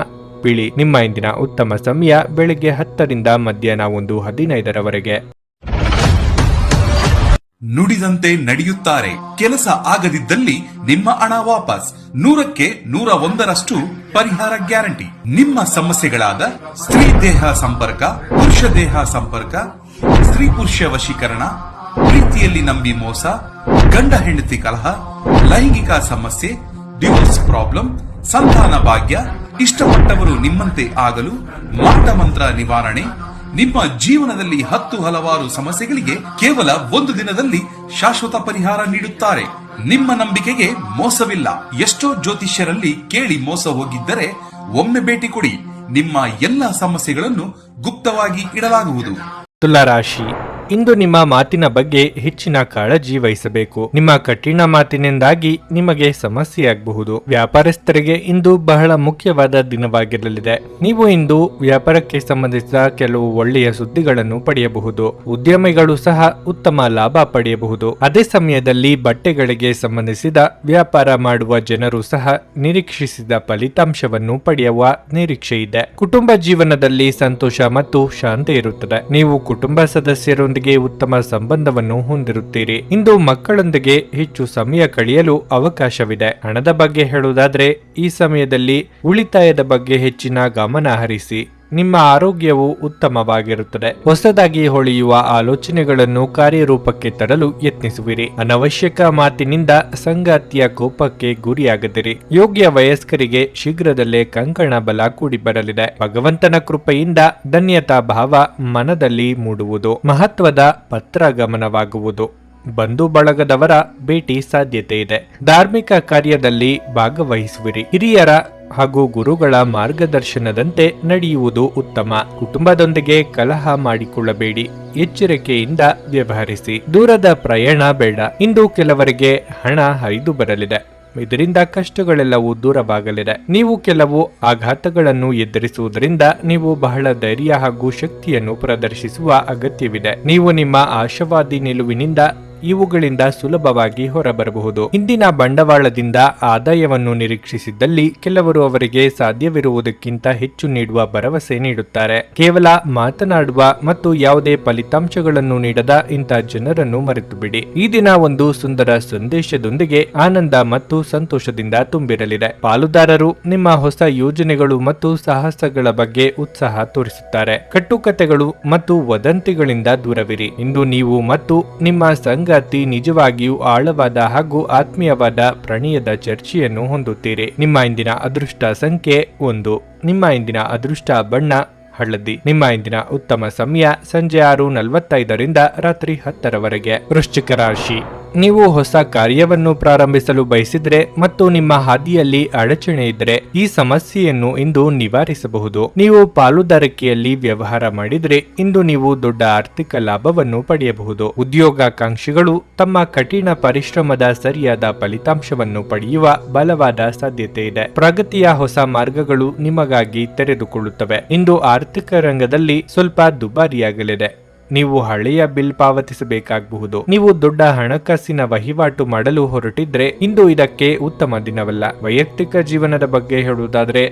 ಬಿಳಿ. ನಿಮ್ಮ ಇಂದಿನ ಉತ್ತಮ ಸಮಯ ಬೆಳಿಗ್ಗೆ 10ರಿಂದ ಮಧ್ಯಾಹ್ನ 1:15ರವರೆಗೆ. ನುಡಿದಂತೆ ನಡೆಯುತ್ತಾರೆ. ಕೆಲಸ ಆಗದಿದ್ದಲ್ಲಿ ನಿಮ್ಮ ಹಣ ವಾಪಸ್. 100ಕ್ಕೆ 101ರಷ್ಟು ಪರಿಹಾರ ಗ್ಯಾರಂಟಿ. ನಿಮ್ಮ ಸಮಸ್ಯೆಗಳಾದ ಸ್ತ್ರೀ ದೇಹ ಸಂಪರ್ಕ, ಪುರುಷ ದೇಹ ಸಂಪರ್ಕ, ಸ್ತ್ರೀ ಪುರುಷ ವಶೀಕರಣ, ಪ್ರೀತಿಯಲ್ಲಿ ನಂಬಿ ಮೋಸ, ಗಂಡ ಹೆಂಡತಿ ಕಲಹ, ಲೈಂಗಿಕ ಸಮಸ್ಯೆ, ಡಿವೋರ್ಸ್ ಪ್ರಾಬ್ಲಮ್, ಸಂತಾನ ಭಾಗ್ಯ, ಇಷ್ಟಪಟ್ಟವರು ನಿಮ್ಮಂತೆ ಆಗಲು, ಮಾಟ ಮಂತ್ರ ನಿವಾರಣೆ, ನಿಮ್ಮ ಜೀವನದಲ್ಲಿ 10 ಹಲವಾರು ಸಮಸ್ಯೆಗಳಿಗೆ ಕೇವಲ 1 ದಿನದಲ್ಲಿ ಶಾಶ್ವತ ಪರಿಹಾರ ನೀಡುತ್ತಾರೆ. ನಿಮ್ಮ ನಂಬಿಕೆಗೆ ಮೋಸವಿಲ್ಲ. ಎಷ್ಟೋ ಜ್ಯೋತಿಷ್ಯರಲ್ಲಿ ಕೇಳಿ ಮೋಸ ಹೋಗಿದ್ದರೆ ಒಮ್ಮೆ ಭೇಟಿ ಕೊಡಿ. ನಿಮ್ಮ ಎಲ್ಲ ಸಮಸ್ಯೆಗಳನ್ನು ಗುಪ್ತವಾಗಿ ಇಡಲಾಗುವುದು. ತುಲಾರಾಶಿ, ಇಂದು ನಿಮ್ಮ ಮಾತಿನ ಬಗ್ಗೆ ಹೆಚ್ಚಿನ ಕಾಳಜಿ ವಹಿಸಬೇಕು. ನಿಮ್ಮ ಕಠಿಣ ಮಾತಿನಿಂದಾಗಿ ನಿಮಗೆ ಸಮಸ್ಯೆಯಾಗಬಹುದು. ವ್ಯಾಪಾರಸ್ಥರಿಗೆ ಇಂದು ಬಹಳ ಮುಖ್ಯವಾದ ದಿನವಾಗಿರಲಿದೆ. ನೀವು ಇಂದು ವ್ಯಾಪಾರಕ್ಕೆ ಸಂಬಂಧಿಸಿದ ಕೆಲವು ಒಳ್ಳೆಯ ಸುದ್ದಿಗಳನ್ನು ಪಡೆಯಬಹುದು. ಉದ್ಯಮಿಗಳು ಸಹ ಉತ್ತಮ ಲಾಭ ಪಡೆಯಬಹುದು. ಅದೇ ಸಮಯದಲ್ಲಿ ಬಟ್ಟೆಗಳಿಗೆ ಸಂಬಂಧಿಸಿದ ವ್ಯಾಪಾರ ಮಾಡುವ ಜನರು ಸಹ ನಿರೀಕ್ಷಿಸಿದ ಫಲಿತಾಂಶವನ್ನು ಪಡೆಯುವ ನಿರೀಕ್ಷೆ ಇದೆ. ಕುಟುಂಬ ಜೀವನದಲ್ಲಿ ಸಂತೋಷ ಮತ್ತು ಶಾಂತಿ ಇರುತ್ತದೆ. ನೀವು ಕುಟುಂಬ ಸದಸ್ಯರೊಂದಿಗೆ ಉತ್ತಮ ಸಂಬಂಧವನ್ನು ಹೊಂದಿರುತ್ತೀರಿ. ಇಂದು ಮಕ್ಕಳೊಂದಿಗೆ ಹೆಚ್ಚು ಸಮಯ ಕಳೆಯಲು ಅವಕಾಶವಿದೆ. ಹಣದ ಬಗ್ಗೆ ಹೇಳುವುದಾದ್ರೆ ಈ ಸಮಯದಲ್ಲಿ ಉಳಿತಾಯದ ಬಗ್ಗೆ ಹೆಚ್ಚಿನ ಗಮನ ಹರಿಸಿ. ನಿಮ್ಮ ಆರೋಗ್ಯವು ಉತ್ತಮವಾಗಿರುತ್ತದೆ. ಹೊಸದಾಗಿ ಹೊಳೆಯುವ ಆಲೋಚನೆಗಳನ್ನು ಕಾರ್ಯರೂಪಕ್ಕೆ ತರಲು ಯತ್ನಿಸುವಿರಿ. ಅನವಶ್ಯಕ ಮಾತಿನಿಂದ ಸಂಗಾತಿಯ ಕೋಪಕ್ಕೆ ಗುರಿಯಾಗದಿರಿ. ಯೋಗ್ಯ ವಯಸ್ಕರಿಗೆ ಶೀಘ್ರದಲ್ಲೇ ಕಂಕಣ ಬಲ ಕೂಡಿ ಬರಲಿದೆ. ಭಗವಂತನ ಕೃಪೆಯಿಂದ ಧನ್ಯತಾ ಭಾವ ಮನದಲ್ಲಿ ಮೂಡುವುದು. ಮಹತ್ವದ ಪತ್ರ ಗಮನವಾಗುವುದು. ಬಂಧು ಬಳಗದವರ ಭೇಟಿ ಸಾಧ್ಯತೆ ಇದೆ. ಧಾರ್ಮಿಕ ಕಾರ್ಯದಲ್ಲಿ ಭಾಗವಹಿಸುವಿರಿ. ಹಿರಿಯರ ಹಾಗೂ ಗುರುಗಳ ಮಾರ್ಗದರ್ಶನದಂತೆ ನಡೆಯುವುದು ಉತ್ತಮ. ಕುಟುಂಬದೊಂದಿಗೆ ಕಲಹ ಮಾಡಿಕೊಳ್ಳಬೇಡಿ. ಎಚ್ಚರಿಕೆಯಿಂದ ವ್ಯವಹರಿಸಿ. ದೂರದ ಪ್ರಯಾಣ ಬೇಡ. ಇಂದು ಕೆಲವರಿಗೆ ಹಣ ಹರಿದು ಬರಲಿದೆ. ಇದರಿಂದ ಕಷ್ಟಗಳೆಲ್ಲವೂ ದೂರವಾಗಲಿದೆ. ನೀವು ಕೆಲವು ಆಘಾತಗಳನ್ನು ಎದುರಿಸುವುದರಿಂದ ನೀವು ಬಹಳ ಧೈರ್ಯ ಹಾಗೂ ಶಕ್ತಿಯನ್ನು ಪ್ರದರ್ಶಿಸುವ ಅಗತ್ಯವಿದೆ. ನೀವು ನಿಮ್ಮ ಆಶಾವಾದಿ ನಿಲುವಿನಿಂದ ಇವುಗಳಿಂದ ಸುಲಭವಾಗಿ ಹೊರಬರಬಹುದು. ಇಂದಿನ ಬಂಡವಾಳದಿಂದ ಆದಾಯವನ್ನು ನಿರೀಕ್ಷಿಸಿದ್ದಲ್ಲಿ ಕೆಲವರು ಅವರಿಗೆ ಸಾಧ್ಯವಿರುವುದಕ್ಕಿಂತ ಹೆಚ್ಚು ನೀಡುವ ಭರವಸೆ ನೀಡುತ್ತಾರೆ. ಕೇವಲ ಮಾತನಾಡುವ ಮತ್ತು ಯಾವುದೇ ಫಲಿತಾಂಶಗಳನ್ನು ನೀಡದ ಇಂಥ ಜನರನ್ನು ಮರೆತು ಬಿಡಿ. ಈ ದಿನ ಒಂದು ಸುಂದರ ಸಂದೇಶದೊಂದಿಗೆ ಆನಂದ ಮತ್ತು ಸಂತೋಷದಿಂದ ತುಂಬಿರಲಿದೆ. ಪಾಲುದಾರರು ನಿಮ್ಮ ಹೊಸ ಯೋಜನೆಗಳು ಮತ್ತು ಸಾಹಸಗಳ ಬಗ್ಗೆ ಉತ್ಸಾಹ ತೋರಿಸುತ್ತಾರೆ. ಕಟ್ಟುಕತೆಗಳು ಮತ್ತು ವದಂತಿಗಳಿಂದ ದೂರವಿರಿ. ಇಂದು ನೀವು ಮತ್ತು ನಿಮ್ಮ ಸಂಗಾತಿ ನಿಜವಾಗಿಯೂ ಆಳವಾದ ಹಾಗೂ ಆತ್ಮೀಯವಾದ ಪ್ರಣಯದ ಚರ್ಚೆಯನ್ನು ಹೊಂದುತ್ತೀರಿ. ನಿಮ್ಮ ಇಂದಿನ ಅದೃಷ್ಟ ಸಂಖ್ಯೆ 1. ನಿಮ್ಮ ಇಂದಿನ ಅದೃಷ್ಟ ಬಣ್ಣ ಹಳದಿ. ನಿಮ್ಮ ಇಂದಿನ ಉತ್ತಮ ಸಮಯ ಸಂಜೆ 6:45ರಿಂದ ರಾತ್ರಿ 10ರವರೆಗೆ. ವೃಶ್ಚಿಕ ರಾಶಿ, ನೀವು ಹೊಸ ಕಾರ್ಯವನ್ನು ಪ್ರಾರಂಭಿಸಲು ಬಯಸಿದ್ರೆ ಮತ್ತು ನಿಮ್ಮ ಹಾದಿಯಲ್ಲಿ ಅಡಚಣೆ ಇದ್ದರೆ ಈ ಸಮಸ್ಯೆಯನ್ನು ಇಂದು ನಿವಾರಿಸಬಹುದು. ನೀವು ಪಾಲುದಾರಿಕೆಯಲ್ಲಿ ವ್ಯವಹಾರ ಮಾಡಿದ್ರೆ ಇಂದು ನೀವು ದೊಡ್ಡ ಆರ್ಥಿಕ ಲಾಭವನ್ನು ಪಡೆಯಬಹುದು. ಉದ್ಯೋಗಾಕಾಂಕ್ಷಿಗಳು ತಮ್ಮ ಕಠಿಣ ಪರಿಶ್ರಮದ ಸರಿಯಾದ ಫಲಿತಾಂಶವನ್ನು ಪಡೆಯುವ ಬಲವಾದ ಸಾಧ್ಯತೆ ಇದೆ. ಪ್ರಗತಿಯ ಹೊಸ ಮಾರ್ಗಗಳು ನಿಮಗಾಗಿ ತೆರೆದುಕೊಳ್ಳುತ್ತವೆ. ಇಂದು ಆರ್ಥಿಕ ರಂಗದಲ್ಲಿ ಸ್ವಲ್ಪ ದುಬಾರಿಯಾಗಲಿದೆ. ನೀವು ಹಳೆಯ ಬಿಲ್ ಪಾವತಿಸಬೇಕಾಗಬಹುದು. ನೀವು ದೊಡ್ಡ ಹಣಕಾಸಿನ ವಹಿವಾಟು ಮಾಡಲು ಹೊರಟಿದ್ರೆ ಇಂದು ಇದಕ್ಕೆ ಉತ್ತಮ ದಿನವಲ್ಲ. ವೈಯಕ್ತಿಕ ಜೀವನದ ಬಗ್ಗೆ ಹೇಳುವುದಾದ್ರೆ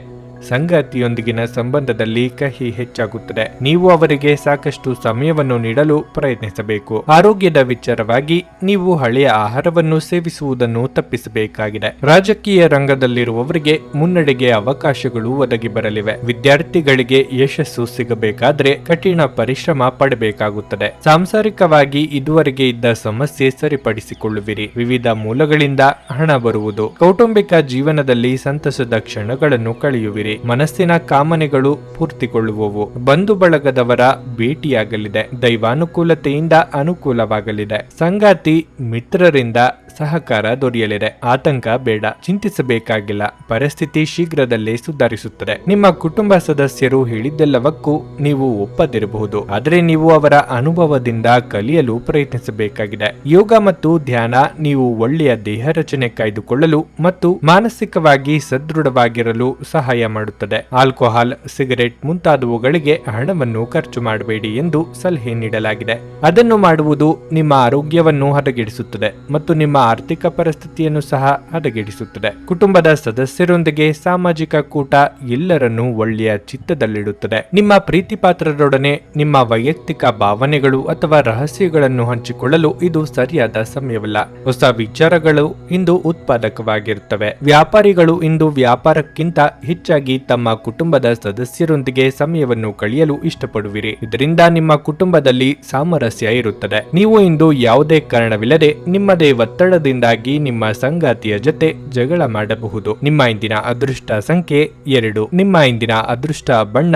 ಸಂಗಾತಿಯೊಂದಿಗಿನ ಸಂಬಂಧದಲ್ಲಿ ಕಹಿ ಹೆಚ್ಚಾಗುತ್ತದೆ. ನೀವು ಅವರಿಗೆ ಸಾಕಷ್ಟು ಸಮಯವನ್ನು ನೀಡಲು ಪ್ರಯತ್ನಿಸಬೇಕು. ಆರೋಗ್ಯದ ವಿಚಾರವಾಗಿ ನೀವು ಹಳೆಯ ಆಹಾರವನ್ನು ಸೇವಿಸುವುದನ್ನು ತಪ್ಪಿಸಬೇಕಾಗಿದೆ. ರಾಜಕೀಯ ರಂಗದಲ್ಲಿರುವವರಿಗೆ ಮುನ್ನಡೆಗೆ ಅವಕಾಶಗಳು ಒದಗಿ ಬರಲಿವೆ. ವಿದ್ಯಾರ್ಥಿಗಳಿಗೆ ಯಶಸ್ಸು ಸಿಗಬೇಕಾದ್ರೆ ಕಠಿಣ ಪರಿಶ್ರಮ ಪಡಬೇಕಾಗುತ್ತದೆ. ಸಾಂಸಾರಿಕವಾಗಿ ಇದುವರೆಗೆ ಇದ್ದ ಸಮಸ್ಯೆ ಸರಿಪಡಿಸಿಕೊಳ್ಳುವಿರಿ. ವಿವಿಧ ಮೂಲಗಳಿಂದ ಹಣ ಬರುವುದು. ಕೌಟುಂಬಿಕ ಜೀವನದಲ್ಲಿ ಸಂತಸದ ಕ್ಷಣಗಳನ್ನು ಕಳೆಯುವಿರಿ. ಮನಸ್ಸಿನ ಕಾಮನೆಗಳು ಪೂರ್ತಿಗೊಳ್ಳುವವು. ಬಂಧು ಬಳಗದವರ ಭೇಟಿಯಾಗಲಿದೆ. ದೈವಾನುಕೂಲತೆಯಿಂದ ಅನುಕೂಲವಾಗಲಿದೆ. ಸಂಗಾತಿ ಮಿತ್ರರಿಂದ ಸಹಕಾರ ದೊರೆಯಲಿದೆ. ಆತಂಕ ಬೇಡ, ಚಿಂತಿಸಬೇಕಾಗಿಲ್ಲ. ಪರಿಸ್ಥಿತಿ ಶೀಘ್ರದಲ್ಲೇ ಸುಧಾರಿಸುತ್ತದೆ. ನಿಮ್ಮ ಕುಟುಂಬ ಸದಸ್ಯರು ಹೇಳಿದ್ದೆಲ್ಲವಕ್ಕೂ ನೀವು ಒಪ್ಪದಿರಬಹುದು, ಆದರೆ ನೀವು ಅವರ ಅನುಭವದಿಂದ ಕಲಿಯಲು ಪ್ರಯತ್ನಿಸಬೇಕಾಗಿದೆ. ಯೋಗ ಮತ್ತು ಧ್ಯಾನ ನೀವು ಒಳ್ಳೆಯ ದೇಹ ರಚನೆ ಕಾಯ್ದುಕೊಳ್ಳಲು ಮತ್ತು ಮಾನಸಿಕವಾಗಿ ಸದೃಢವಾಗಿರಲು ಸಹಾಯ ಮಾಡುತ್ತದೆ. ಆಲ್ಕೋಹಾಲ್, ಸಿಗರೆಟ್ ಮುಂತಾದವುಗಳಿಗೆ ಹಣವನ್ನು ಖರ್ಚು ಮಾಡಬೇಡಿ ಎಂದು ಸಲಹೆ ನೀಡಲಾಗಿದೆ. ಅದನ್ನು ಮಾಡುವುದು ನಿಮ್ಮ ಆರೋಗ್ಯವನ್ನು ಹದಗೆಡಿಸುತ್ತದೆ ಮತ್ತು ನಿಮ್ಮ ಆರ್ಥಿಕ ಪರಿಸ್ಥಿತಿಯನ್ನು ಸಹ ಹದಗೆಡಿಸುತ್ತದೆ. ಕುಟುಂಬದ ಸದಸ್ಯರೊಂದಿಗೆ ಸಾಮಾಜಿಕ ಕೂಟ ಎಲ್ಲರನ್ನೂ ಒಳ್ಳೆಯ ಚಿತ್ತದಲ್ಲಿಡುತ್ತದೆ. ನಿಮ್ಮ ಪ್ರೀತಿಪಾತ್ರರೊಡನೆ ನಿಮ್ಮ ವೈಯಕ್ತಿಕ ಭಾವನೆಗಳು ಅಥವಾ ರಹಸ್ಯಗಳನ್ನು ಹಂಚಿಕೊಳ್ಳಲು ಇದು ಸರಿಯಾದ ಸಮಯವಲ್ಲ. ಹೊಸ ವಿಚಾರಗಳು ಇಂದು ಉತ್ಪಾದಕವಾಗಿರುತ್ತವೆ. ವ್ಯಾಪಾರಿಗಳು ಇಂದು ವ್ಯಾಪಾರಕ್ಕಿಂತ ಹೆಚ್ಚಾಗಿ ತಮ್ಮ ಕುಟುಂಬದ ಸದಸ್ಯರೊಂದಿಗೆ ಸಮಯವನ್ನು ಕಳೆಯಲು ಇಷ್ಟಪಡುವಿರಿ. ಇದರಿಂದ ನಿಮ್ಮ ಕುಟುಂಬದಲ್ಲಿ ಸಾಮರಸ್ಯ ಇರುತ್ತದೆ. ನೀವು ಇಂದು ಯಾವುದೇ ಕಾರಣವಿಲ್ಲದೆ ನಿಮ್ಮದೇ ಒತ್ತಡದಿಂದಾಗಿ ನಿಮ್ಮ ಸಂಗಾತಿಯ ಜೊತೆ ಜಗಳ ಮಾಡಬಹುದು. ನಿಮ್ಮ ಇಂದಿನ ಅದೃಷ್ಟ ಸಂಖ್ಯೆ 2. ನಿಮ್ಮ ಇಂದಿನ ಅದೃಷ್ಟ ಬಣ್ಣ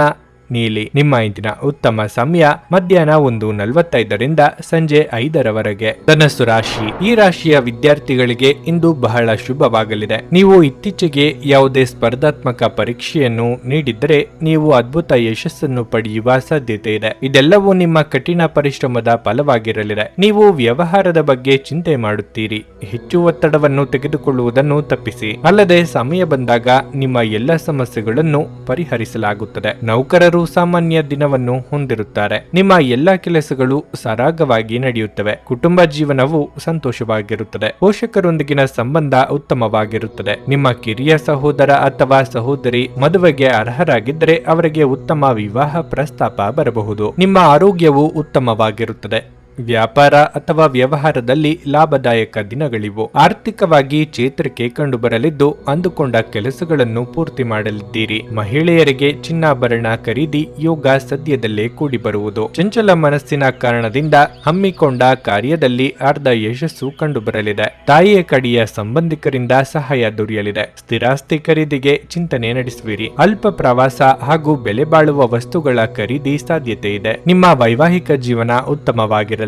ನೀಲಿ. ನಿಮ್ಮ ಇಂದಿನ ಉತ್ತಮ ಸಮಯ ಮಧ್ಯಾಹ್ನ 1:45 ಸಂಜೆ 5 ಧನಸ್ಸು ರಾಶಿ. ಈ ರಾಶಿಯ ವಿದ್ಯಾರ್ಥಿಗಳಿಗೆ ಇಂದು ಬಹಳ ಶುಭವಾಗಲಿದೆ. ನೀವು ಇತ್ತೀಚೆಗೆ ಯಾವುದೇ ಸ್ಪರ್ಧಾತ್ಮಕ ಪರೀಕ್ಷೆಯನ್ನು ನೀಡಿದ್ದರೆ ನೀವು ಅದ್ಭುತ ಯಶಸ್ಸನ್ನು ಪಡೆಯುವ ಸಾಧ್ಯತೆ ಇದೆ. ಇದೆಲ್ಲವೂ ನಿಮ್ಮ ಕಠಿಣ ಪರಿಶ್ರಮದ ಫಲವಾಗಿರಲಿದೆ. ನೀವು ವ್ಯವಹಾರದ ಬಗ್ಗೆ ಚಿಂತೆ ಮಾಡುತ್ತೀರಿ. ಹೆಚ್ಚು ಒತ್ತಡವನ್ನು ತೆಗೆದುಕೊಳ್ಳುವುದನ್ನು ತಪ್ಪಿಸಿ. ಅಲ್ಲದೆ ಸಮಯ ಬಂದಾಗ ನಿಮ್ಮ ಎಲ್ಲ ಸಮಸ್ಯೆಗಳನ್ನು ಪರಿಹರಿಸಲಾಗುತ್ತದೆ. ನೌಕರರು ಸಾಮಾನ್ಯ ದಿನವನ್ನು ಹೊಂದಿರುತ್ತಾರೆ. ನಿಮ್ಮ ಎಲ್ಲಾ ಕೆಲಸಗಳು ಸರಾಗವಾಗಿ ನಡೆಯುತ್ತವೆ. ಕುಟುಂಬ ಜೀವನವು ಸಂತೋಷವಾಗಿರುತ್ತದೆ. ಪೋಷಕರೊಂದಿಗಿನ ಸಂಬಂಧ ಉತ್ತಮವಾಗಿರುತ್ತದೆ. ನಿಮ್ಮ ಕಿರಿಯ ಸಹೋದರ ಅಥವಾ ಸಹೋದರಿ ಮದುವೆಗೆ ಅರ್ಹರಾಗಿದ್ದರೆ ಅವರಿಗೆ ಉತ್ತಮ ವಿವಾಹ ಪ್ರಸ್ತಾಪ ಬರಬಹುದು. ನಿಮ್ಮ ಆರೋಗ್ಯವು ಉತ್ತಮವಾಗಿರುತ್ತದೆ. ವ್ಯಾಪಾರ ಅಥವಾ ವ್ಯವಹಾರದಲ್ಲಿ ಲಾಭದಾಯಕ ದಿನಗಳಿವು. ಆರ್ಥಿಕವಾಗಿ ಚೇತರಿಕೆ ಕಂಡುಬರಲಿದ್ದು ಅಂದುಕೊಂಡ ಕೆಲಸಗಳನ್ನು ಪೂರ್ತಿ ಮಾಡಲಿದ್ದೀರಿ. ಮಹಿಳೆಯರಿಗೆ ಚಿನ್ನಾಭರಣ ಖರೀದಿ ಯೋಗ ಸದ್ಯದಲ್ಲೇ ಕೂಡಿ ಬರುವುದು. ಚಂಚಲ ಮನಸ್ಸಿನ ಕಾರಣದಿಂದ ಹಮ್ಮಿಕೊಂಡ ಕಾರ್ಯದಲ್ಲಿ ಅರ್ಧ ಯಶಸ್ಸು ಕಂಡುಬರಲಿದೆ. ತಾಯಿಯ ಕಡೆಯ ಸಂಬಂಧಿಕರಿಂದ ಸಹಾಯ ದೊರೆಯಲಿದೆ. ಸ್ಥಿರಾಸ್ತಿ ಖರೀದಿಗೆ ಚಿಂತನೆ ನಡೆಸುವಿರಿ. ಅಲ್ಪ ಪ್ರವಾಸ ಹಾಗೂ ಬೆಲೆ ಬಾಳುವ ವಸ್ತುಗಳ ಖರೀದಿ ಸಾಧ್ಯತೆ ಇದೆ. ನಿಮ್ಮ ವೈವಾಹಿಕ ಜೀವನ ಉತ್ತಮವಾಗಿರಲಿದೆ.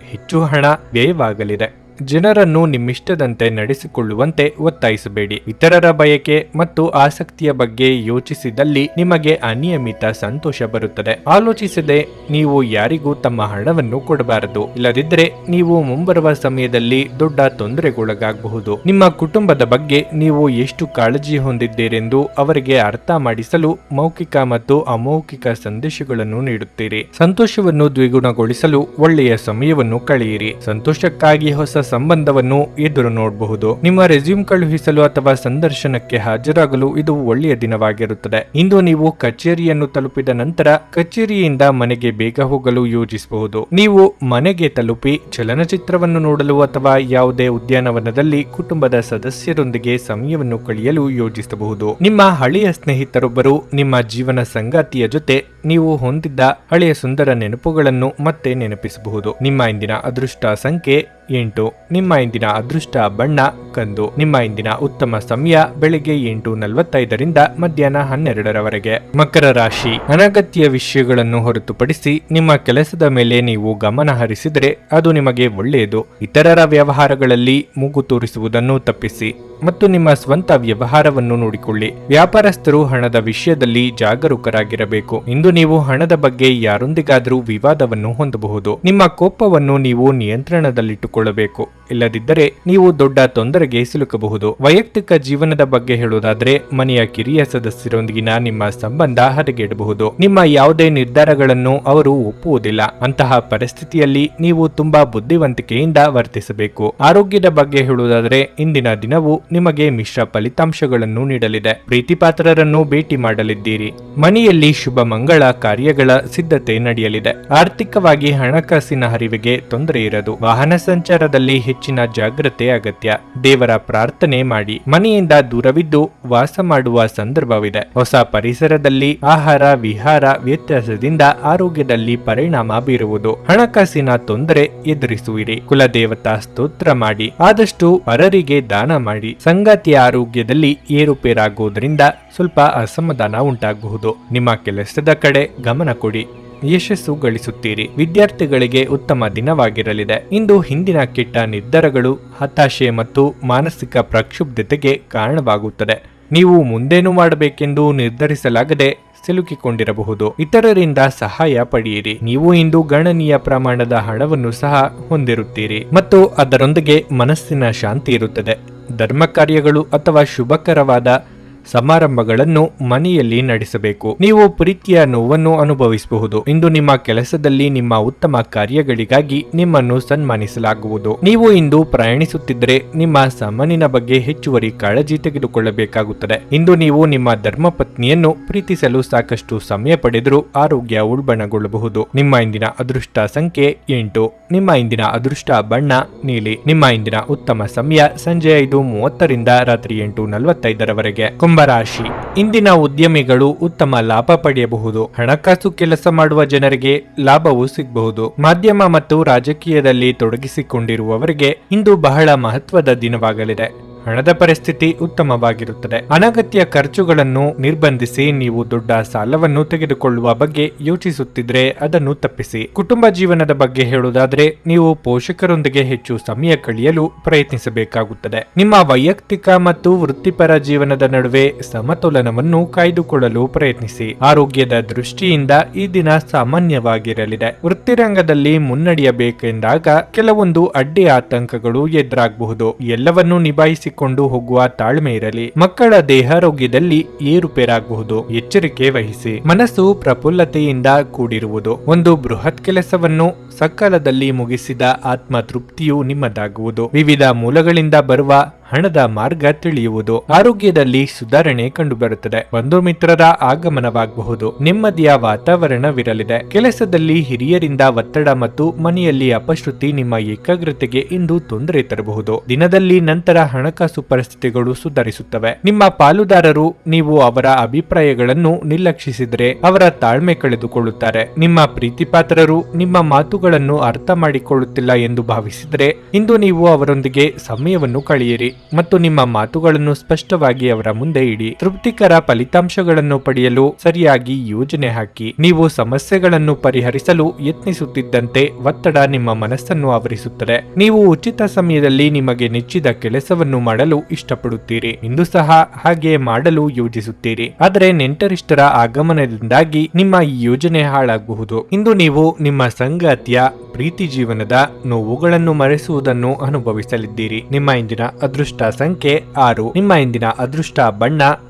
ಹೆಚ್ಚು ಹಣ ವ್ಯಯವಾಗಲಿದೆ. ಜನರನ್ನು ನಿಮ್ಮಿಷ್ಟದಂತೆ ನಡೆಸಿಕೊಳ್ಳುವಂತೆ ಒತ್ತಾಯಿಸಬೇಡಿ. ಇತರರ ಬಯಕೆ ಮತ್ತು ಆಸಕ್ತಿಯ ಬಗ್ಗೆ ಯೋಚಿಸಿದಲ್ಲಿ ನಿಮಗೆ ಅನಿಯಮಿತ ಸಂತೋಷ ಬರುತ್ತದೆ. ಆಲೋಚಿಸದೆ ನೀವು ಯಾರಿಗೂ ತಮ್ಮ ಹಣವನ್ನು ಕೊಡಬಾರದು. ಇಲ್ಲದಿದ್ದರೆ ನೀವು ಮುಂಬರುವ ಸಮಯದಲ್ಲಿ ದೊಡ್ಡ ತೊಂದರೆಗೊಳಗಾಗಬಹುದು. ನಿಮ್ಮ ಕುಟುಂಬದ ಬಗ್ಗೆ ನೀವು ಎಷ್ಟು ಕಾಳಜಿ ಹೊಂದಿದ್ದೀರೆಂದು ಅವರಿಗೆ ಅರ್ಥ ಮಾಡಿಸಲು ಮೌಖಿಕ ಮತ್ತು ಅಮೌಖಿಕ ಸಂದೇಶಗಳನ್ನು ನೀಡುತ್ತೀರಿ. ಸಂತೋಷವನ್ನು ದ್ವಿಗುಣಗೊಳಿಸಲು ಒಳ್ಳೆಯ ಸಮಯವನ್ನು ಕಳೆಯಿರಿ. ಸಂತೋಷಕ್ಕಾಗಿ ಹೊಸ ಸಂಬಂಧವನ್ನು ಎದುರು ನೋಡಬಹುದು. ನಿಮ್ಮ ರೆಸ್ಯೂಮ್ ಕಳುಹಿಸಲು ಅಥವಾ ಸಂದರ್ಶನಕ್ಕೆ ಹಾಜರಾಗಲು ಇದು ಒಳ್ಳೆಯ ದಿನವಾಗಿರುತ್ತದೆ. ಇಂದು ನೀವು ಕಚೇರಿಯನ್ನು ತಲುಪಿದ ನಂತರ ಕಚೇರಿಯಿಂದ ಮನೆಗೆ ಬೇಗ ಹೋಗಲು ಯೋಜಿಸಬಹುದು. ನೀವು ಮನೆಗೆ ತಲುಪಿ ಚಲನಚಿತ್ರವನ್ನು ನೋಡಲು ಅಥವಾ ಯಾವುದೇ ಉದ್ಯಾನವನದಲ್ಲಿ ಕುಟುಂಬದ ಸದಸ್ಯರೊಂದಿಗೆ ಸಮಯವನ್ನು ಕಳೆಯಲು ಯೋಜಿಸಬಹುದು. ನಿಮ್ಮ ಹಳೆಯ ಸ್ನೇಹಿತರೊಬ್ಬರು ನಿಮ್ಮ ಜೀವನ ಸಂಗಾತಿಯ ಜೊತೆ ನೀವು ಹೊಂದಿದ್ದ ಹಳೆಯ ಸುಂದರ ನೆನಪುಗಳನ್ನು ಮತ್ತೆ ನೆನಪಿಸಬಹುದು. ನಿಮ್ಮ ಇಂದಿನ ಅದೃಷ್ಟ ಸಂಖ್ಯೆ 8. ನಿಮ್ಮ ಇಂದಿನ ಅದೃಷ್ಟ ಬಣ್ಣ ಕಂದು. ನಿಮ್ಮ ಇಂದಿನ ಉತ್ತಮ ಸಮಯ ಬೆಳಿಗ್ಗೆ 8:45 ಮಧ್ಯಾಹ್ನ 12 ಮಕರ ರಾಶಿ. ಅನಗತ್ಯ ವಿಷಯಗಳನ್ನು ಹೊರತುಪಡಿಸಿ ನಿಮ್ಮ ಕೆಲಸದ ಮೇಲೆ ನೀವು ಗಮನ ಹರಿಸಿದರೆ ಅದು ನಿಮಗೆ ಒಳ್ಳೆಯದು. ಇತರರ ವ್ಯವಹಾರಗಳಲ್ಲಿ ಮೂಗು ತೋರಿಸುವುದನ್ನು ತಪ್ಪಿಸಿ ಮತ್ತು ನಿಮ್ಮ ಸ್ವಂತ ವ್ಯವಹಾರವನ್ನು ನೋಡಿಕೊಳ್ಳಿ. ವ್ಯಾಪಾರಸ್ಥರು ಹಣದ ವಿಷಯದಲ್ಲಿ ಜಾಗರೂಕರಾಗಿರಬೇಕು. ಇಂದು ನೀವು ಹಣದ ಬಗ್ಗೆ ಯಾರೊಂದಿಗಾದರೂ ವಿವಾದವನ್ನು ಹೊಂದಬಹುದು. ನಿಮ್ಮ ಕೋಪವನ್ನು ನೀವು ನಿಯಂತ್ರಣದಲ್ಲಿಟ್ಟುಕೊಳ್ಳಬೇಕು. ಇಲ್ಲದಿದ್ದರೆ ನೀವು ದೊಡ್ಡ ತೊಂದರೆಗೆ ಸಿಲುಕಬಹುದು. ವೈಯಕ್ತಿಕ ಜೀವನದ ಬಗ್ಗೆ ಹೇಳುವುದಾದ್ರೆ ಮನೆಯ ಕಿರಿಯ ಸದಸ್ಯರೊಂದಿಗಿನ ನಿಮ್ಮ ಸಂಬಂಧ ಹದಗೆಡಬಹುದು. ನಿಮ್ಮ ಯಾವುದೇ ನಿರ್ಧಾರಗಳನ್ನು ಅವರು ಒಪ್ಪುವುದಿಲ್ಲ. ಅಂತಹ ಪರಿಸ್ಥಿತಿಯಲ್ಲಿ ನೀವು ತುಂಬಾ ಬುದ್ಧಿವಂತಿಕೆಯಿಂದ ವರ್ತಿಸಬೇಕು. ಆರೋಗ್ಯದ ಬಗ್ಗೆ ಹೇಳುವುದಾದರೆ ಇಂದಿನ ದಿನವು ನಿಮಗೆ ಮಿಶ್ರ ಫಲಿತಾಂಶಗಳನ್ನು ನೀಡಲಿದೆ. ಪ್ರೀತಿಪಾತ್ರರನ್ನು ಭೇಟಿ ಮಾಡಲಿದ್ದೀರಿ. ಮನೆಯಲ್ಲಿ ಶುಭ ಮಂಗಳ ಕಾರ್ಯಗಳ ಸಿದ್ಧತೆ ನಡೆಯಲಿದೆ. ಆರ್ಥಿಕವಾಗಿ ಹಣಕಾಸಿನ ಹರಿವಿಗೆ ತೊಂದರೆ ಇರದು. ವಾಹನ ಸಂಚಾರದಲ್ಲಿ ಹೆಚ್ಚಿನ ಜಾಗ್ರತೆ ಅಗತ್ಯ. ದೇವರ ಪ್ರಾರ್ಥನೆ ಮಾಡಿ. ಮನೆಯಿಂದ ದೂರವಿದ್ದು ವಾಸ ಮಾಡುವ ಸಂದರ್ಭವಿದೆ. ಹೊಸ ಪರಿಸರದಲ್ಲಿ ಆಹಾರ ವಿಹಾರ ವ್ಯತ್ಯಾಸದಿಂದ ಆರೋಗ್ಯದಲ್ಲಿ ಪರಿಣಾಮ ಬೀರುವುದು. ಹಣಕಾಸಿನ ತೊಂದರೆ ಎದುರಿಸುವಿರಿ. ಕುಲದೇವತಾ ಸ್ತೋತ್ರ ಮಾಡಿ. ಆದಷ್ಟು ಪರರಿಗೆ ದಾನ ಮಾಡಿ. ಸಂಗಾತಿಯ ಆರೋಗ್ಯದಲ್ಲಿ ಏರುಪೇರಾಗುವುದರಿಂದ ಸ್ವಲ್ಪ ಅಸಮಾಧಾನ ಉಂಟಾಗಬಹುದು. ನಿಮ್ಮ ಕೆಲಸದ ಕಡೆ ಗಮನ ಕೊಡಿ. ಯಶಸ್ಸು ಗಳಿಸುತ್ತೀರಿ. ವಿದ್ಯಾರ್ಥಿಗಳಿಗೆ ಉತ್ತಮ ದಿನವಾಗಿರಲಿದೆ. ಇಂದು ಹಿಂದಿನ ಕೆಟ್ಟ ನಿರ್ಧಾರಗಳು ಹತಾಶೆ ಮತ್ತು ಮಾನಸಿಕ ಪ್ರಕ್ಷುಬ್ಧತೆಗೆ ಕಾರಣವಾಗುತ್ತದೆ. ನೀವು ಮುಂದೇನು ಮಾಡಬೇಕೆಂದು ನಿರ್ಧರಿಸಲಾಗದೆ ಸಿಲುಕಿಕೊಂಡಿರಬಹುದು. ಇತರರಿಂದ ಸಹಾಯ ಪಡೆಯಿರಿ. ನೀವು ಇಂದು ಗಣನೀಯ ಪ್ರಮಾಣದ ಹಣವನ್ನು ಸಹ ಹೊಂದಿರುತ್ತೀರಿ ಮತ್ತು ಅದರೊಂದಿಗೆ ಮನಸ್ಸಿನ ಶಾಂತಿ ಇರುತ್ತದೆ. ಧರ್ಮ ಕಾರ್ಯಗಳು ಅಥವಾ ಶುಭಕರವಾದ ಸಮಾರಂಭಗಳನ್ನು ಮನೆಯಲ್ಲಿ ನಡೆಸಬೇಕು. ನೀವು ಪ್ರೀತಿಯ ನೋವನ್ನು ಅನುಭವಿಸಬಹುದು. ಇಂದು ನಿಮ್ಮ ಕೆಲಸದಲ್ಲಿ ನಿಮ್ಮ ಉತ್ತಮ ಕಾರ್ಯಗಳಿಗಾಗಿ ನಿಮ್ಮನ್ನು ಸನ್ಮಾನಿಸಲಾಗುವುದು. ನೀವು ಇಂದು ಪ್ರಯಾಣಿಸುತ್ತಿದ್ದರೆ ನಿಮ್ಮ ಸಾಮಾನಿನ ಬಗ್ಗೆ ಹೆಚ್ಚುವರಿ ಕಾಳಜಿ ತೆಗೆದುಕೊಳ್ಳಬೇಕಾಗುತ್ತದೆ. ಇಂದು ನೀವು ನಿಮ್ಮ ಧರ್ಮಪತ್ನಿಯನ್ನು ಪ್ರೀತಿಸಲು ಸಾಕಷ್ಟು ಸಮಯ ಪಡೆದರೂ ಆರೋಗ್ಯ ಉಲ್ಬಣಗೊಳ್ಳಬಹುದು. ನಿಮ್ಮ ಇಂದಿನ ಅದೃಷ್ಟ ಸಂಖ್ಯೆ 8. ನಿಮ್ಮ ಇಂದಿನ ಅದೃಷ್ಟ ಬಣ್ಣ ನೀಲಿ. ನಿಮ್ಮ ಇಂದಿನ ಉತ್ತಮ ಸಮಯ ಸಂಜೆ 5:30 ರಾತ್ರಿ 8:45 ಕುಂಭರಾಶಿ. ಇಂದಿನ ಉದ್ಯಮಿಗಳು ಉತ್ತಮ ಲಾಭ ಪಡೆಯಬಹುದು. ಹಣಕಾಸು ಕೆಲಸ ಮಾಡುವ ಜನರಿಗೆ ಲಾಭವು ಸಿಗಬಹುದು. ಮಾಧ್ಯಮ ಮತ್ತು ರಾಜಕೀಯದಲ್ಲಿ ತೊಡಗಿಸಿಕೊಂಡಿರುವವರಿಗೆ ಇಂದು ಬಹಳ ಮಹತ್ವದ ದಿನವಾಗಲಿದೆ. ಹಣದ ಪರಿಸ್ಥಿತಿ ಉತ್ತಮವಾಗಿರುತ್ತದೆ. ಅನಗತ್ಯ ಖರ್ಚುಗಳನ್ನು ನಿರ್ಬಂಧಿಸಿ. ನೀವು ದೊಡ್ಡ ಸಾಲವನ್ನು ತೆಗೆದುಕೊಳ್ಳುವ ಬಗ್ಗೆ ಯೋಚಿಸುತ್ತಿದ್ರೆ ಅದನ್ನು ತಪ್ಪಿಸಿ. ಕುಟುಂಬ ಜೀವನದ ಬಗ್ಗೆ ಹೇಳುವುದಾದ್ರೆ ನೀವು ಪೋಷಕರೊಂದಿಗೆ ಹೆಚ್ಚು ಸಮಯ ಕಳೆಯಲು ಪ್ರಯತ್ನಿಸಬೇಕಾಗುತ್ತದೆ. ನಿಮ್ಮ ವೈಯಕ್ತಿಕ ಮತ್ತು ವೃತ್ತಿಪರ ಜೀವನದ ನಡುವೆ ಸಮತೋಲನವನ್ನು ಕಾಯ್ದುಕೊಳ್ಳಲು ಪ್ರಯತ್ನಿಸಿ. ಆರೋಗ್ಯದ ದೃಷ್ಟಿಯಿಂದ ಈ ದಿನ ಸಾಮಾನ್ಯವಾಗಿರಲಿದೆ. ವೃತ್ತಿರಂಗದಲ್ಲಿ ಮುನ್ನಡೆಯಬೇಕೆಂದಾಗ ಕೆಲವೊಂದು ಅಡ್ಡಿ ಆತಂಕಗಳು ಎದುರಾಗಬಹುದು. ಎಲ್ಲವನ್ನೂ ನಿಭಾಯಿಸಿ ಕೊಂಡು ಹೋಗುವ ತಾಳ್ಮೆ ಇರಲಿ. ಮಕ್ಕಳ ದೇಹಾರೋಗ್ಯದಲ್ಲಿ ಏರುಪೇರಾಗಬಹುದು. ಎಚ್ಚರಿಕೆ ವಹಿಸಿ. ಮನಸ್ಸು ಪ್ರಫುಲ್ಲತೆಯಿಂದ ಕೂಡಿರುವುದು. ಒಂದು ಬೃಹತ್ ಕೆಲಸವನ್ನು ಸಕಾಲದಲ್ಲಿ ಮುಗಿಸಿದ ಆತ್ಮ ತೃಪ್ತಿಯು ನಿಮ್ಮದಾಗುವುದು. ವಿವಿಧ ಮೂಲಗಳಿಂದ ಬರುವ ಹಣದ ಮಾರ್ಗ ತಿಳಿಯುವುದು. ಆರೋಗ್ಯದಲ್ಲಿ ಸುಧಾರಣೆ ಕಂಡುಬರುತ್ತದೆ. ಬಂಧು ಮಿತ್ರರ ಆಗಮನವಾಗಬಹುದು. ನೆಮ್ಮದಿಯ ವಾತಾವರಣವಿರಲಿದೆ. ಕೆಲಸದಲ್ಲಿ ಹಿರಿಯರಿಂದ ಒತ್ತಡ ಮತ್ತು ಮನೆಯಲ್ಲಿ ಅಪಶ್ರುತಿ ನಿಮ್ಮ ಏಕಾಗ್ರತೆಗೆ ಇಂದು ತೊಂದರೆ ತರಬಹುದು. ದಿನದಲ್ಲಿ ನಂತರ ಹಣಕಾಸು ಪರಿಸ್ಥಿತಿಗಳು ಸುಧಾರಿಸುತ್ತವೆ. ನಿಮ್ಮ ಪಾಲುದಾರರು ನೀವು ಅವರ ಅಭಿಪ್ರಾಯಗಳನ್ನು ನಿರ್ಲಕ್ಷಿಸಿದರೆ ಅವರ ತಾಳ್ಮೆ ಕಳೆದುಕೊಳ್ಳುತ್ತಾರೆ. ನಿಮ್ಮ ಪ್ರೀತಿಪಾತ್ರರು ನಿಮ್ಮ ಮಾತುಗಳನ್ನು ಅರ್ಥ ಮಾಡಿಕೊಳ್ಳುತ್ತಿಲ್ಲ ಎಂದು ಭಾವಿಸಿದರೆ ಇಂದು ನೀವು ಅವರೊಂದಿಗೆ ಸಮಯವನ್ನು ಕಳೆಯಿರಿ ಮತ್ತು ನಿಮ್ಮ ಮಾತುಗಳನ್ನು ಸ್ಪಷ್ಟವಾಗಿ ಅವರ ಮುಂದೆ ಇಡಿ. ತೃಪ್ತಿಕರ ಫಲಿತಾಂಶಗಳನ್ನು ಪಡೆಯಲು ಸರಿಯಾಗಿ ಯೋಜನೆ ಹಾಕಿ. ನೀವು ಸಮಸ್ಯೆಗಳನ್ನು ಪರಿಹರಿಸಲು ಯತ್ನಿಸುತ್ತಿದ್ದಂತೆ ಒತ್ತಡ ನಿಮ್ಮ ಮನಸ್ಸನ್ನು ಆವರಿಸುತ್ತದೆ. ನೀವು ಉಚಿತ ಸಮಯದಲ್ಲಿ ನಿಮಗೆ ನೆಚ್ಚಿದ ಕೆಲಸವನ್ನು ಮಾಡಲು ಇಷ್ಟಪಡುತ್ತೀರಿ. ಇಂದು ಸಹ ಹಾಗೆ ಮಾಡಲು ಯೋಜಿಸುತ್ತೀರಿ. ಆದರೆ ನೆಂಟರಿಷ್ಟರ ಆಗಮನದಿಂದಾಗಿ ನಿಮ್ಮ ಈ ಯೋಜನೆ ಹಾಳಾಗಬಹುದು. ಇಂದು ನೀವು ನಿಮ್ಮ ಸಂಗಾತಿಯ ಪ್ರೀತಿ ಜೀವನದ ನೋವುಗಳನ್ನು ಮರೆಸುವುದನ್ನು ಅನುಭವಿಸಲಿದ್ದೀರಿ. ನಿಮ್ಮ ಇಂದಿನ ಅದೃಷ್ಟ ಸಂಖ್ಯೆ 6. ನಿಮ್ಮ ಇಂದಿನ ಅದೃಷ್ಟ ಬಣ್ಣ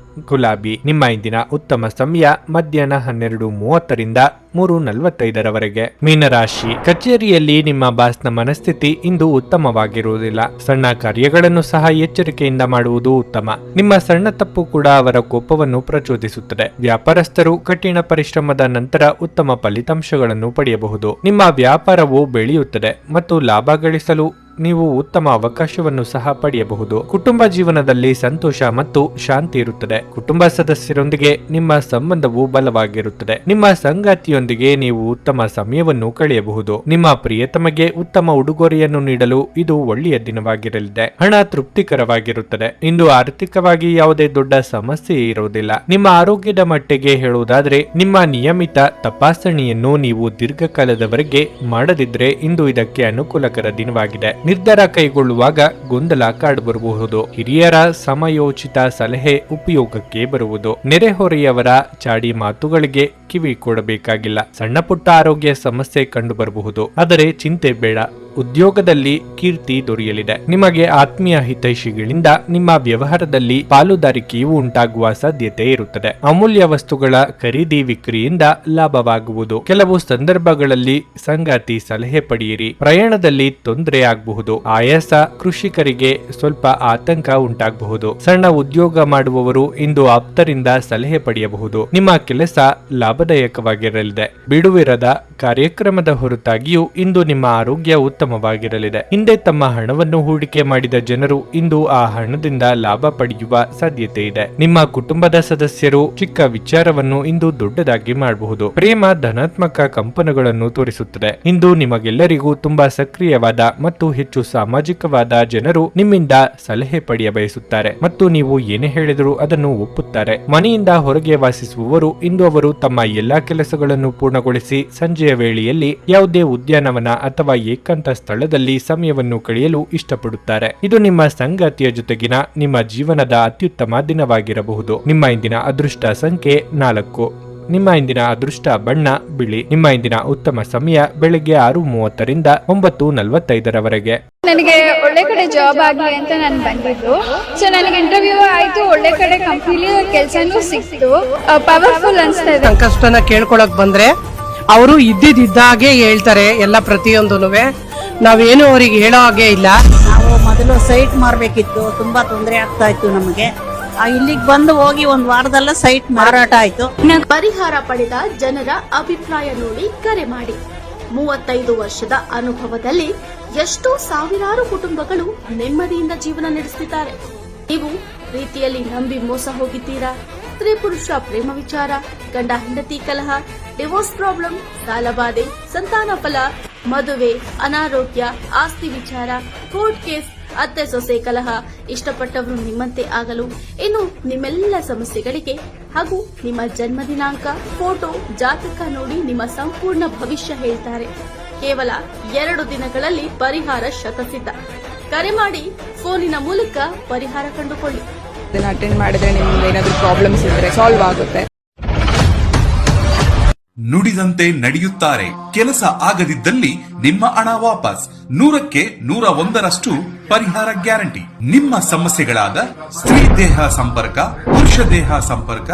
ಗುಲಾಬಿ. ನಿಮ್ಮ ಇಂದಿನ ಉತ್ತಮ ಸಮಯ ಮಧ್ಯಾಹ್ನ 12:30 3:45 ಮೀನರಾಶಿ. ಕಚೇರಿಯಲ್ಲಿ ನಿಮ್ಮ ಬಾಸ್ನ ಮನಸ್ಥಿತಿ ಇಂದು ಉತ್ತಮವಾಗಿರುವುದಿಲ್ಲ. ಸಣ್ಣ ಕಾರ್ಯಗಳನ್ನು ಸಹ ಎಚ್ಚರಿಕೆಯಿಂದ ಮಾಡುವುದು ಉತ್ತಮ. ನಿಮ್ಮ ಸಣ್ಣ ತಪ್ಪು ಕೂಡ ಅವರ ಕೋಪವನ್ನು ಪ್ರಚೋದಿಸುತ್ತದೆ. ವ್ಯಾಪಾರಸ್ಥರು ಕಠಿಣ ಪರಿಶ್ರಮದ ನಂತರ ಉತ್ತಮ ಫಲಿತಾಂಶಗಳನ್ನು ಪಡೆಯಬಹುದು. ನಿಮ್ಮ ವ್ಯಾಪಾರವು ಬೆಳೆಯುತ್ತದೆ ಮತ್ತು ಲಾಭ ಗಳಿಸಲು ನೀವು ಉತ್ತಮ ಅವಕಾಶವನ್ನು ಸಹ ಪಡೆಯಬಹುದು. ಕುಟುಂಬ ಜೀವನದಲ್ಲಿ ಸಂತೋಷ ಮತ್ತು ಶಾಂತಿ ಇರುತ್ತದೆ. ಕುಟುಂಬ ಸದಸ್ಯರೊಂದಿಗೆ ನಿಮ್ಮ ಸಂಬಂಧವು ಬಲವಾಗಿರುತ್ತದೆ. ನಿಮ್ಮ ಸಂಗಾತಿಯೊಂದಿಗೆ ನೀವು ಉತ್ತಮ ಸಮಯವನ್ನು ಕಳೆಯಬಹುದು. ನಿಮ್ಮ ಪ್ರಿಯತಮಗೆ ಉತ್ತಮ ಉಡುಗೊರೆಯನ್ನು ನೀಡಲು ಇದು ಒಳ್ಳೆಯ ದಿನವಾಗಿರಲಿದೆ. ಹಣ ತೃಪ್ತಿಕರವಾಗಿರುತ್ತದೆ. ಇಂದು ಆರ್ಥಿಕವಾಗಿ ಯಾವುದೇ ದೊಡ್ಡ ಸಮಸ್ಯೆ ಇರುವುದಿಲ್ಲ. ನಿಮ್ಮ ಆರೋಗ್ಯದ ಮಟ್ಟಿಗೆ ಹೇಳುವುದಾದರೆ ನಿಮ್ಮ ನಿಯಮಿತ ತಪಾಸಣೆಯನ್ನು ನೀವು ದೀರ್ಘಕಾಲದವರೆಗೆ ಮಾಡದಿದ್ರೆ ಇಂದು ಇದಕ್ಕೆ ಅನುಕೂಲಕರ ದಿನವಾಗಿದೆ. ನಿರ್ಧಾರ ಕೈಗೊಳ್ಳುವಾಗ ಗೊಂದಲ ಕಾಡಬರಬಹುದು. ಹಿರಿಯರ ಸಮಯೋಚಿತ ಸಲಹೆ ಉಪಯೋಗಕ್ಕೆ ಬರುವುದು. ನೆರೆಹೊರೆಯವರ ಚಾಡಿ ಮಾತುಗಳಿಗೆ ಕಿವಿ ಕೊಡಬೇಕಾಗಿಲ್ಲ. ಸಣ್ಣ ಪುಟ್ಟ ಆರೋಗ್ಯ ಸಮಸ್ಯೆ ಕಂಡು ಬರಬಹುದು, ಆದರೆ ಚಿಂತೆ ಬೇಡ. ಉದ್ಯೋಗದಲ್ಲಿ ಕೀರ್ತಿ ದೊರೆಯಲಿದೆ. ನಿಮಗೆ ಆತ್ಮೀಯ ಹಿತೈಷಿಗಳಿಂದ ನಿಮ್ಮ ವ್ಯವಹಾರದಲ್ಲಿ ಪಾಲುದಾರಿಕೆಯು ಉಂಟಾಗುವ ಸಾಧ್ಯತೆ ಇರುತ್ತದೆ. ಅಮೂಲ್ಯ ವಸ್ತುಗಳ ಖರೀದಿ ವಿಕ್ರಿಯಿಂದ ಲಾಭವಾಗುವುದು. ಕೆಲವು ಸಂದರ್ಭಗಳಲ್ಲಿ ಸಂಗಾತಿ ಸಲಹೆ ಪಡೆಯಿರಿ. ಪ್ರಯಾಣದಲ್ಲಿ ತೊಂದರೆ ಆಗಬಹುದು. ಆಯಾಸ, ಕೃಷಿಕರಿಗೆ ಸ್ವಲ್ಪ ಆತಂಕ ಉಂಟಾಗಬಹುದು. ಸಣ್ಣ ಉದ್ಯೋಗ ಮಾಡುವವರು ಇಂದು ಆಪ್ತರಿಂದ ಸಲಹೆ ಪಡೆಯಬಹುದು. ನಿಮ್ಮ ಕೆಲಸ ಲಾಭದಾಯಕವಾಗಿರಲಿದೆ. ಬಿಡುವಿರದ ಕಾರ್ಯಕ್ರಮದ ಹೊರತಾಗಿಯೂ ಇಂದು ನಿಮ್ಮ ಆರೋಗ್ಯ ಉತ್ತಮವಾಗಿರಲಿದೆ. ಹಿಂದೆ ತಮ್ಮ ಹಣವನ್ನು ಹೂಡಿಕೆ ಮಾಡಿದ ಜನರು ಇಂದು ಆ ಹಣದಿಂದ ಲಾಭ ಪಡೆಯುವ ಸಾಧ್ಯತೆ ಇದೆ. ನಿಮ್ಮ ಕುಟುಂಬದ ಸದಸ್ಯರು ಚಿಕ್ಕ ವಿಚಾರವನ್ನು ಇಂದು ದೊಡ್ಡದಾಗಿ ಮಾಡಬಹುದು. ಪ್ರೇಮ ಧನಾತ್ಮಕ ಕಂಪನಗಳನ್ನು ತೋರಿಸುತ್ತದೆ. ಇಂದು ನಿಮಗೆಲ್ಲರಿಗೂ ತುಂಬಾ ಸಕ್ರಿಯವಾದ ಮತ್ತು ಹೆಚ್ಚು ಸಾಮಾಜಿಕವಾದ ಜನರು ನಿಮ್ಮಿಂದ ಸಲಹೆ ಪಡೆಯ ಬಯಸುತ್ತಾರೆ ಮತ್ತು ನೀವು ಏನೇ ಹೇಳಿದರೂ ಅದನ್ನು ಒಪ್ಪುತ್ತಾರೆ. ಮನೆಯಿಂದ ಹೊರಗೆ ವಾಸಿಸುವವರು ಇಂದು ಅವರು ತಮ್ಮ ಎಲ್ಲಾ ಕೆಲಸಗಳನ್ನು ಪೂರ್ಣಗೊಳಿಸಿ ಸಂಜೆಯ ವೇಳೆಯಲ್ಲಿ ಯಾವುದೇ ಉದ್ಯಾನವನ ಅಥವಾ ಏಕಾಂತ ಸ್ಥಳದಲ್ಲಿ ಸಮಯವನ್ನು ಕಳೆಯಲು ಇಷ್ಟಪಡುತ್ತಾರೆ. ಇದು ನಿಮ್ಮ ಸಂಗಾತಿಯ ಜೊತೆಗಿನ ನಿಮ್ಮ ಜೀವನದ ಅತ್ಯುತ್ತಮ ದಿನವಾಗಿರಬಹುದು. ನಿಮ್ಮ ಇಂದಿನ ಅದೃಷ್ಟ ಸಂಖ್ಯೆ 4. ನಿಮ್ಮ ಇಂದಿನ ಅದೃಷ್ಟ ಬಣ್ಣ ಬಿಳಿ. ನಿಮ್ಮ ಇಂದಿನ ಉತ್ತಮ ಸಮಯ ಬೆಳಗ್ಗೆ 6:30 ರಿಂದ 9:45 ನನಗೆ ಒಳ್ಳೆ ಕಡೆ ಜಾಬ್ ಆಗಲಿ ಅಂತ ನಾನು ಬಂದಿದ್ದು. ಸೊ ನನಗೆ ಇಂಟರ್ವ್ಯೂ ಆಯ್ತು, ಒಳ್ಳೆ ಕಡೆ ಕಂಪ್ನಿಲಿ ಕೆಲಸನೂ ಸಿಕ್ತು. ಪವರ್ಫುಲ್ ಅನ್ಸ್ತಾ ಇದೆ. ಕಷ್ಟನ ಕೇಳ್ಕೊಳಕ್ ಬಂದ್ರೆ ಅವರು ಇದ್ದಿದ್ದಾಗೆ ಹೇಳ್ತಾರೆ ಎಲ್ಲ ಪ್ರತಿಯೊಂದೂನುವೆ. ನಾವೇನು ಅವ್ರಿಗೆ ಹೇಳೋ ಹಾಗೆ ಇಲ್ಲ. ನಾವು ಮೊದಲು ಸೈಟ್ ಮಾರಬೇಕಿತ್ತು, ತುಂಬಾ ತೊಂದರೆ ಆಗ್ತಾ ಇತ್ತು ನಮಗೆ. ಇಲ್ಲಿಗೆ ಬಂದು ಹೋಗಿ ಒಂದು ವಾರದಲ್ಲ ಸೈಟ್ ಮಾರಾಟ ಆಯ್ತು. ಪರಿಹಾರ ಪಡೆದ ಜನರ ಅಭಿಪ್ರಾಯ ನೋಡಿ ಕರೆ ಮಾಡಿ. 35 ವರ್ಷದ ಅನುಭವದಲ್ಲಿ ಎಷ್ಟೋ ಸಾವಿರಾರು ಕುಟುಂಬಗಳು ನೆಮ್ಮದಿಯಿಂದ ಜೀವನ ನಡೆಸುತ್ತಿದ್ದಾರೆ. ನೀವು ಪ್ರೀತಿಯಲ್ಲಿ ನಂಬಿ ಮೋಸ ಹೋಗಿದ್ದೀರಾ? ಸ್ತ್ರೀ ಪುರುಷ ಪ್ರೇಮ ವಿಚಾರ, ಗಂಡ ಹೆಂಡತಿ ಕಲಹ, ಡಿವೋರ್ಸ್ ಪ್ರಾಬ್ಲಮ್, ಸಾಲಬಾಧೆ, ಸಂತಾನ ಫಲ, ಮದುವೆ, ಅನಾರೋಗ್ಯ, ಆಸ್ತಿ ವಿಚಾರ, ಕೋರ್ಟ್ ಕೇಸ್, ಅತ್ತೆ ಸೊಸೆ ಕಲಹ, ಇಷ್ಟಪಟ್ಟವರು ನಿಮ್ಮಂತೆ ಆಗಲು, ಇನ್ನು ನಿಮ್ಮೆಲ್ಲ ಸಮಸ್ಯೆಗಳಿಗೆ ಹಾಗೂ ನಿಮ್ಮ ಜನ್ಮ ದಿನಾಂಕ, ಫೋಟೋ, ಜಾತಕ ನೋಡಿ ನಿಮ್ಮ ಸಂಪೂರ್ಣ ಭವಿಷ್ಯ ಹೇಳ್ತಾರೆ. ಕೇವಲ 2 ದಿನಗಳಲ್ಲಿ ಪರಿಹಾರ ಶತಸಿದ್ಧ. ಕರೆ ಮಾಡಿ ಫೋನಿನ ಮೂಲಕ ಪರಿಹಾರ ಕಂಡುಕೊಳ್ಳಿ. ಅಟೆಂಡ್ ಮಾಡಿದ್ರೆ ನಿಮ್ಗೆ ಏನಾದ್ರೂ ಪ್ರಾಬ್ಲಮ್ಸ್ ಇದ್ರೆ ಸಾಲ್ವ್ ಆಗುತ್ತೆ. ನುಡಿದಂತೆ ನಡೆಯುತ್ತಾರೆ. ಕೆಲಸ ಆಗದಿದ್ದಲ್ಲಿ ನಿಮ್ಮ ಹಣ ವಾಪಸ್. 100ಕ್ಕೆ 101ರಷ್ಟು ಪರಿಹಾರ ಗ್ಯಾರಂಟಿ. ನಿಮ್ಮ ಸಮಸ್ಯೆಗಳಾದ ಸ್ತ್ರೀ ದೇಹ ಸಂಪರ್ಕ, ಪುರುಷ ದೇಹ ಸಂಪರ್ಕ,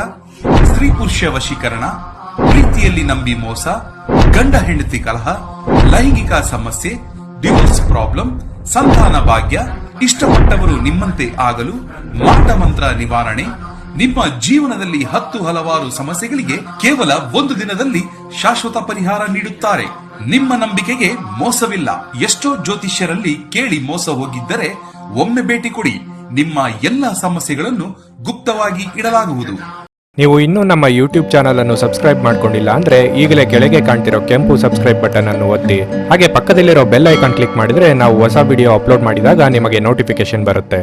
ಸ್ತ್ರೀ ಪುರುಷ ವಶೀಕರಣ, ಪ್ರೀತಿಯಲ್ಲಿ ನಂಬಿ ಮೋಸ, ಗಂಡ ಹೆಂಡತಿ ಕಲಹ, ಲೈಂಗಿಕ ಸಮಸ್ಯೆ, ಡಿವೋರ್ಸ್ ಪ್ರಾಬ್ಲಮ್, ಸಂತಾನ ಭಾಗ್ಯ, ಇಷ್ಟಪಟ್ಟವರು ನಿಮ್ಮಂತೆ ಆಗಲು, ಮಾಟ ಮಂತ್ರ ನಿವಾರಣೆ, ನಿಮ್ಮ ಜೀವನದಲ್ಲಿ 10 ಹಲವಾರು ಸಮಸ್ಯೆಗಳಿಗೆ ಕೇವಲ 1 ದಿನದಲ್ಲಿ ಶಾಶ್ವತ ಪರಿಹಾರ ನೀಡುತ್ತಾರೆ. ನಿಮ್ಮ ನಂಬಿಕೆಗೆ ಮೋಸವಿಲ್ಲ. ಎಷ್ಟೋ ಜ್ಯೋತಿಷ್ಯರಲ್ಲಿ ಕೇಳಿ ಮೋಸ ಹೋಗಿದ್ದರೆ ಒಮ್ಮೆ ಭೇಟಿ ಕೊಡಿ. ನಿಮ್ಮ ಎಲ್ಲ ಸಮಸ್ಯೆಗಳನ್ನು ಗುಪ್ತವಾಗಿ ಇಡಲಾಗುವುದು. ನೀವು ಇನ್ನೂ ನಮ್ಮ ಯೂಟ್ಯೂಬ್ ಚಾನಲ್ ಅನ್ನು ಸಬ್ಸ್ಕ್ರೈಬ್ ಮಾಡ್ಕೊಂಡಿಲ್ಲ ಅಂದ್ರೆ ಈಗಲೇ ಕೆಳಗೆ ಕಾಣ್ತಿರೋ ಕೆಂಪು ಸಬ್ಸ್ಕ್ರೈಬ್ ಬಟನ್ ಅನ್ನು ಒತ್ತಿ. ಹಾಗೆ ಪಕ್ಕದಲ್ಲಿರೋ ಬೆಲ್ ಐಕಾನ್ ಕ್ಲಿಕ್ ಮಾಡಿದ್ರೆ ನಾವು ಹೊಸ ವಿಡಿಯೋ ಅಪ್ಲೋಡ್ ಮಾಡಿದಾಗ ನಿಮಗೆ ನೋಟಿಫಿಕೇಶನ್ ಬರುತ್ತೆ.